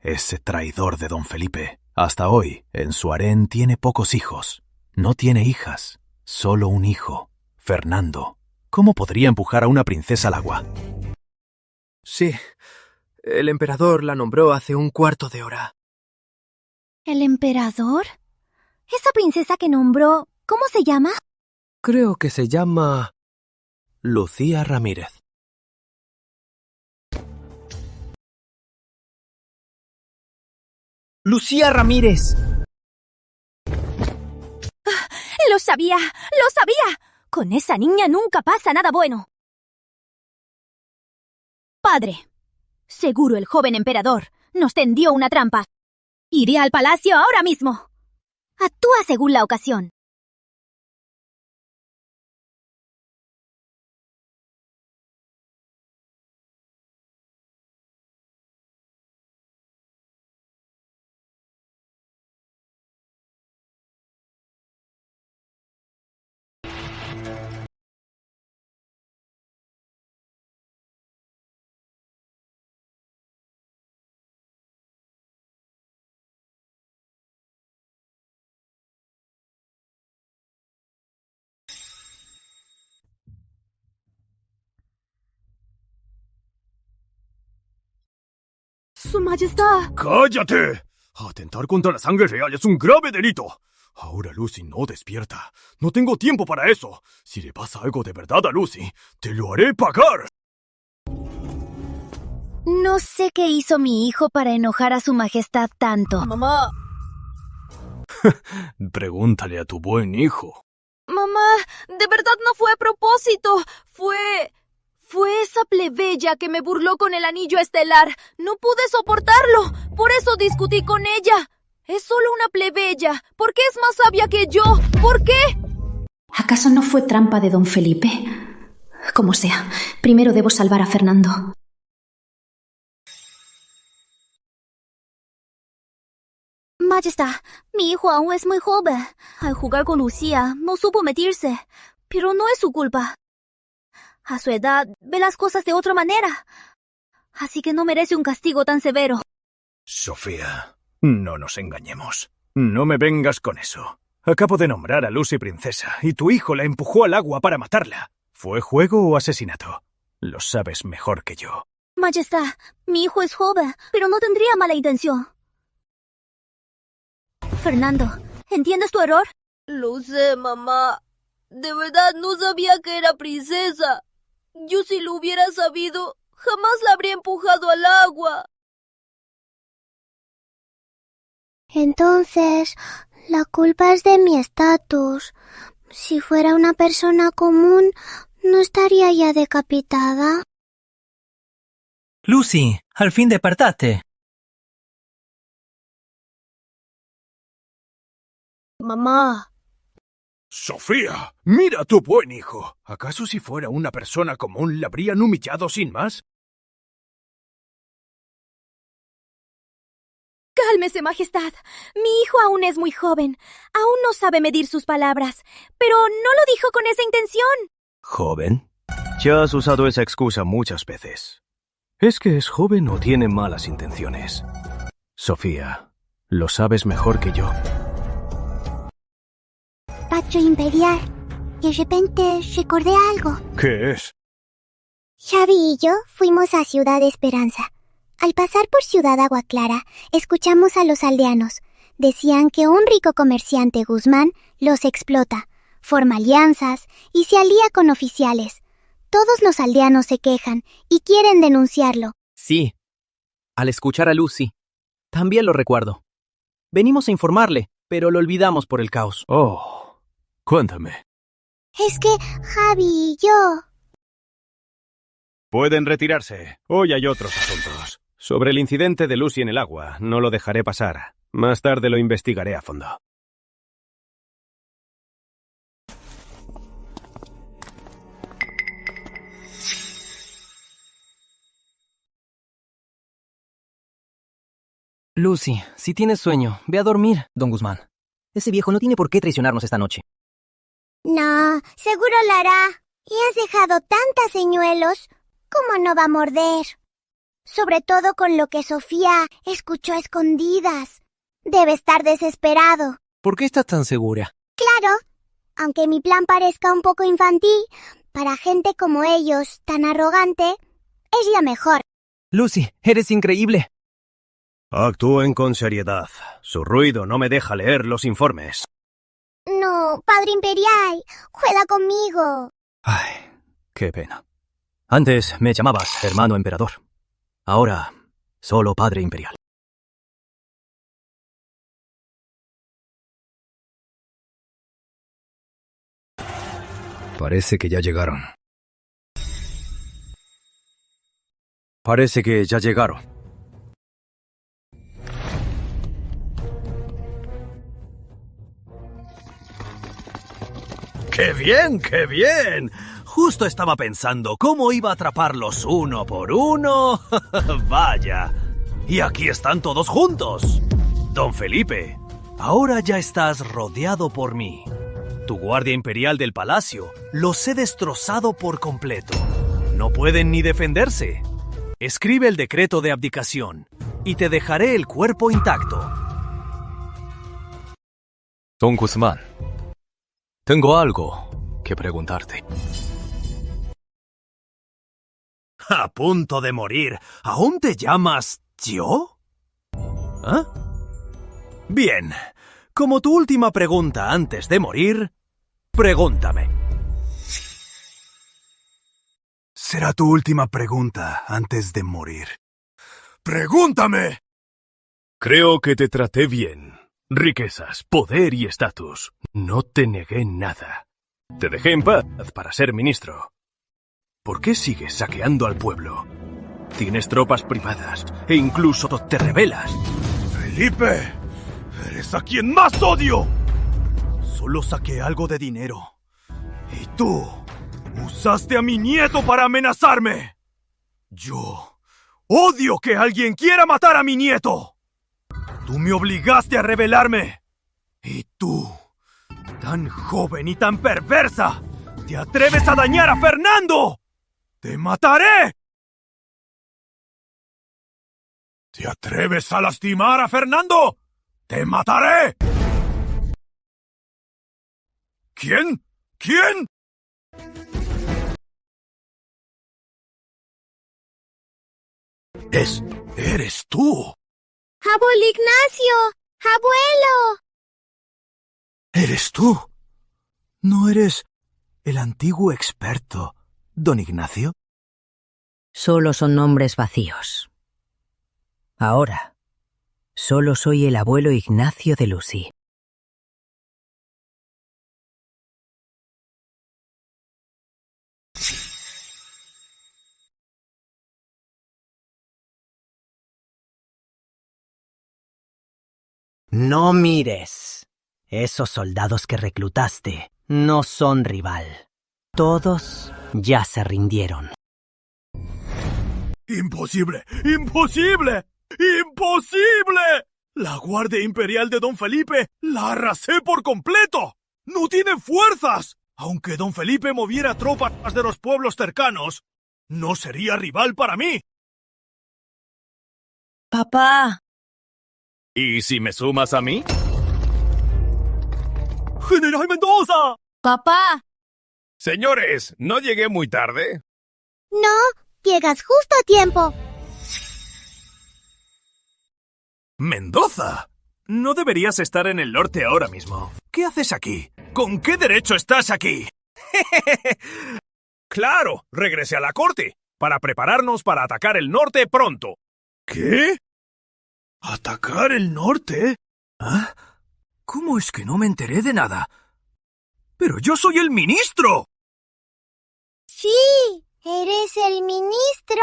Ese traidor de don Felipe, hasta hoy, en su harén tiene pocos hijos. No tiene hijas, solo un hijo, Fernando. ¿Cómo podría empujar a una princesa al agua? Sí, el emperador la nombró hace un cuarto de hora. ¿El emperador? ¿Esa princesa que nombró, cómo se llama? Creo que se llama... Lucía Ramírez. ¡Lucía Ramírez! ¡Lo sabía! ¡Lo sabía! Con esa niña nunca pasa nada bueno. Padre, seguro el joven emperador nos tendió una trampa. Iré al palacio ahora mismo. Actúa según la ocasión. ¡Su Majestad! ¡Cállate! Atentar contra la sangre real es un grave delito. Ahora Lucy no despierta. No tengo tiempo para eso. Si le pasa algo de verdad a Lucy, te lo haré pagar. No sé qué hizo mi hijo para enojar a su majestad tanto. ¡Mamá! Pregúntale a tu buen hijo. Mamá, de verdad no fue a propósito. Fue esa plebeya que me burló con el anillo estelar. No pude soportarlo. Por eso discutí con ella. Es solo una plebeya. ¿Por qué es más sabia que yo? ¿Por qué? ¿Acaso no fue trampa de don Felipe? Como sea, primero debo salvar a Fernando. Majestad, mi hijo aún es muy joven. Al jugar con Lucía, no supo medirse. Pero no es su culpa. A su edad, ve las cosas de otra manera. Así que no merece un castigo tan severo. Sofía, no nos engañemos. No me vengas con eso. Acabo de nombrar a Lucy princesa y tu hijo la empujó al agua para matarla. ¿Fue juego o asesinato? Lo sabes mejor que yo. Majestad, mi hijo es joven, pero no tendría mala intención. Fernando, ¿entiendes tu error? Lo sé, mamá. De verdad no sabía que era princesa. Yo si lo hubiera sabido, jamás la habría empujado al agua. Entonces, la culpa es de mi estatus. Si fuera una persona común, ¿no estaría ya decapitada? Lucy, al fin despertaste. Mamá. Sofía, mira a tu buen hijo. ¿Acaso si fuera una persona común la habrían humillado sin más? Cálmese, Majestad. Mi hijo aún es muy joven. Aún no sabe medir sus palabras. Pero no lo dijo con esa intención. ¿Joven? Ya has usado esa excusa muchas veces. ¿Es que es joven o tiene malas intenciones? Sofía, lo sabes mejor que yo. Patio Imperial. De repente recordé algo. ¿Qué es? Xavi y yo fuimos a Ciudad Esperanza. Al pasar por Ciudad Agua Clara, escuchamos a los aldeanos. Decían que un rico comerciante Guzmán los explota, forma alianzas y se alía con oficiales. Todos los aldeanos se quejan y quieren denunciarlo. Sí, al escuchar a Lucy, también lo recuerdo. Venimos a informarle, pero lo olvidamos por el caos. Oh, cuéntame. Es que Javi y yo... Pueden retirarse. Hoy hay otros asuntos. Sobre el incidente de Lucy en el agua, no lo dejaré pasar. Más tarde lo investigaré a fondo. Lucy, si tienes sueño, ve a dormir, don Guzmán. Ese viejo no tiene por qué traicionarnos esta noche. No, seguro lo hará. Y has dejado tantos señuelos. ¿Cómo no va a morder? Sobre todo con lo que Sofía escuchó a escondidas. Debe estar desesperado. ¿Por qué estás tan segura? Claro, aunque mi plan parezca un poco infantil, para gente como ellos, tan arrogante, es la mejor. Lucy, eres increíble. Actúen con seriedad. Su ruido no me deja leer los informes. No, Padre Imperial, juega conmigo. Ay, qué pena. Antes me llamabas hermano emperador. Ahora, solo Padre Imperial. Parece que ya llegaron. Parece que ya llegaron. ¡Qué bien, qué bien! Justo estaba pensando cómo iba a atraparlos uno por uno. Vaya. Y aquí están todos juntos. Don Felipe, ahora ya estás rodeado por mí. Tu guardia imperial del palacio los he destrozado por completo. No pueden ni defenderse. Escribe el decreto de abdicación y te dejaré el cuerpo intacto. Don Guzmán, tengo algo que preguntarte. A punto de morir, ¿aún te llamas yo? ¿Ah? Bien, como tu última pregunta antes de morir, pregúntame. Será tu última pregunta antes de morir. ¡Pregúntame! Creo que te traté bien. Riquezas, poder y estatus. No te negué nada. Te dejé en paz para ser ministro. ¿Por qué sigues saqueando al pueblo? Tienes tropas privadas e incluso te rebelas. ¡Felipe! ¡Eres a quien más odio! Solo saqué algo de dinero. Y tú usaste a mi nieto para amenazarme. Yo odio que alguien quiera matar a mi nieto. Tú me obligaste a rebelarme. Y tú, tan joven y tan perversa, ¿te atreves a dañar a Fernando? ¡Te mataré! ¿Te atreves a lastimar a Fernando? ¡Te mataré! ¿Quién? ¿Quién? Eres tú. ¡Abuelo Ignacio! ¡Abuelo! ¿Eres tú? ¿No eres el antiguo experto, don Ignacio? Solo son nombres vacíos. Ahora, solo soy el abuelo Ignacio de Lucy. No mires. Esos soldados que reclutaste no son rival. Todos ya se rindieron. ¡Imposible! ¡Imposible! ¡Imposible! La Guardia Imperial de Don Felipe la arrasé por completo. ¡No tiene fuerzas! Aunque Don Felipe moviera tropas de los pueblos cercanos, no sería rival para mí. Papá. ¿Y si me sumas a mí? ¡General Mendoza! ¡Papá! Señores, ¿no llegué muy tarde? No, llegas justo a tiempo. ¡Mendoza! No deberías estar en el norte ahora mismo. ¿Qué haces aquí? ¿Con qué derecho estás aquí? ¡Claro! Regresé a la corte, para prepararnos para atacar el norte pronto. ¿Qué? ¿Atacar el norte? ¿Ah? ¿Cómo es que no me enteré de nada? ¡Pero yo soy el ministro! Sí, eres el ministro.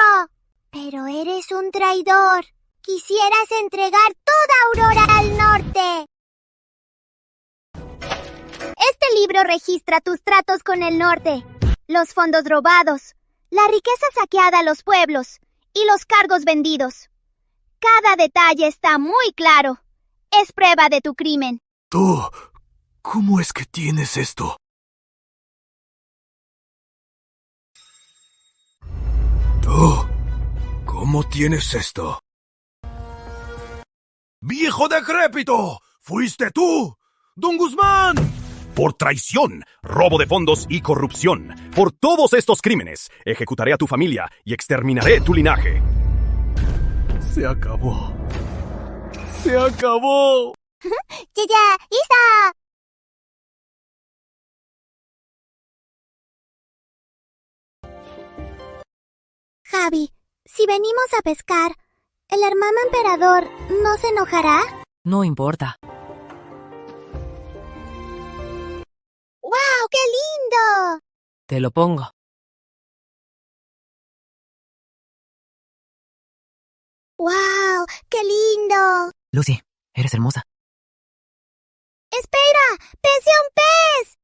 Pero eres un traidor. Quisieras entregar toda Aurora al norte. Este libro registra tus tratos con el norte, los fondos robados, la riqueza saqueada a los pueblos y los cargos vendidos. Cada detalle está muy claro. Es prueba de tu crimen. Tú, ¿cómo es que tienes esto? Tú, ¿cómo tienes esto? ¡Viejo decrépito! ¡Fuiste tú! ¡Don Guzmán! Por traición, robo de fondos y corrupción. Por todos estos crímenes, ejecutaré a tu familia y exterminaré tu linaje. Se acabó. ¡Se acabó! ¡Ya! ¡Isa! Javi, si venimos a pescar, ¿el hermano emperador no se enojará? No importa. ¡Wow! ¡Qué lindo! Te lo pongo. ¡Wow! ¡Qué lindo! Lucy, eres hermosa. ¡Espera! ¡Pese a un pez!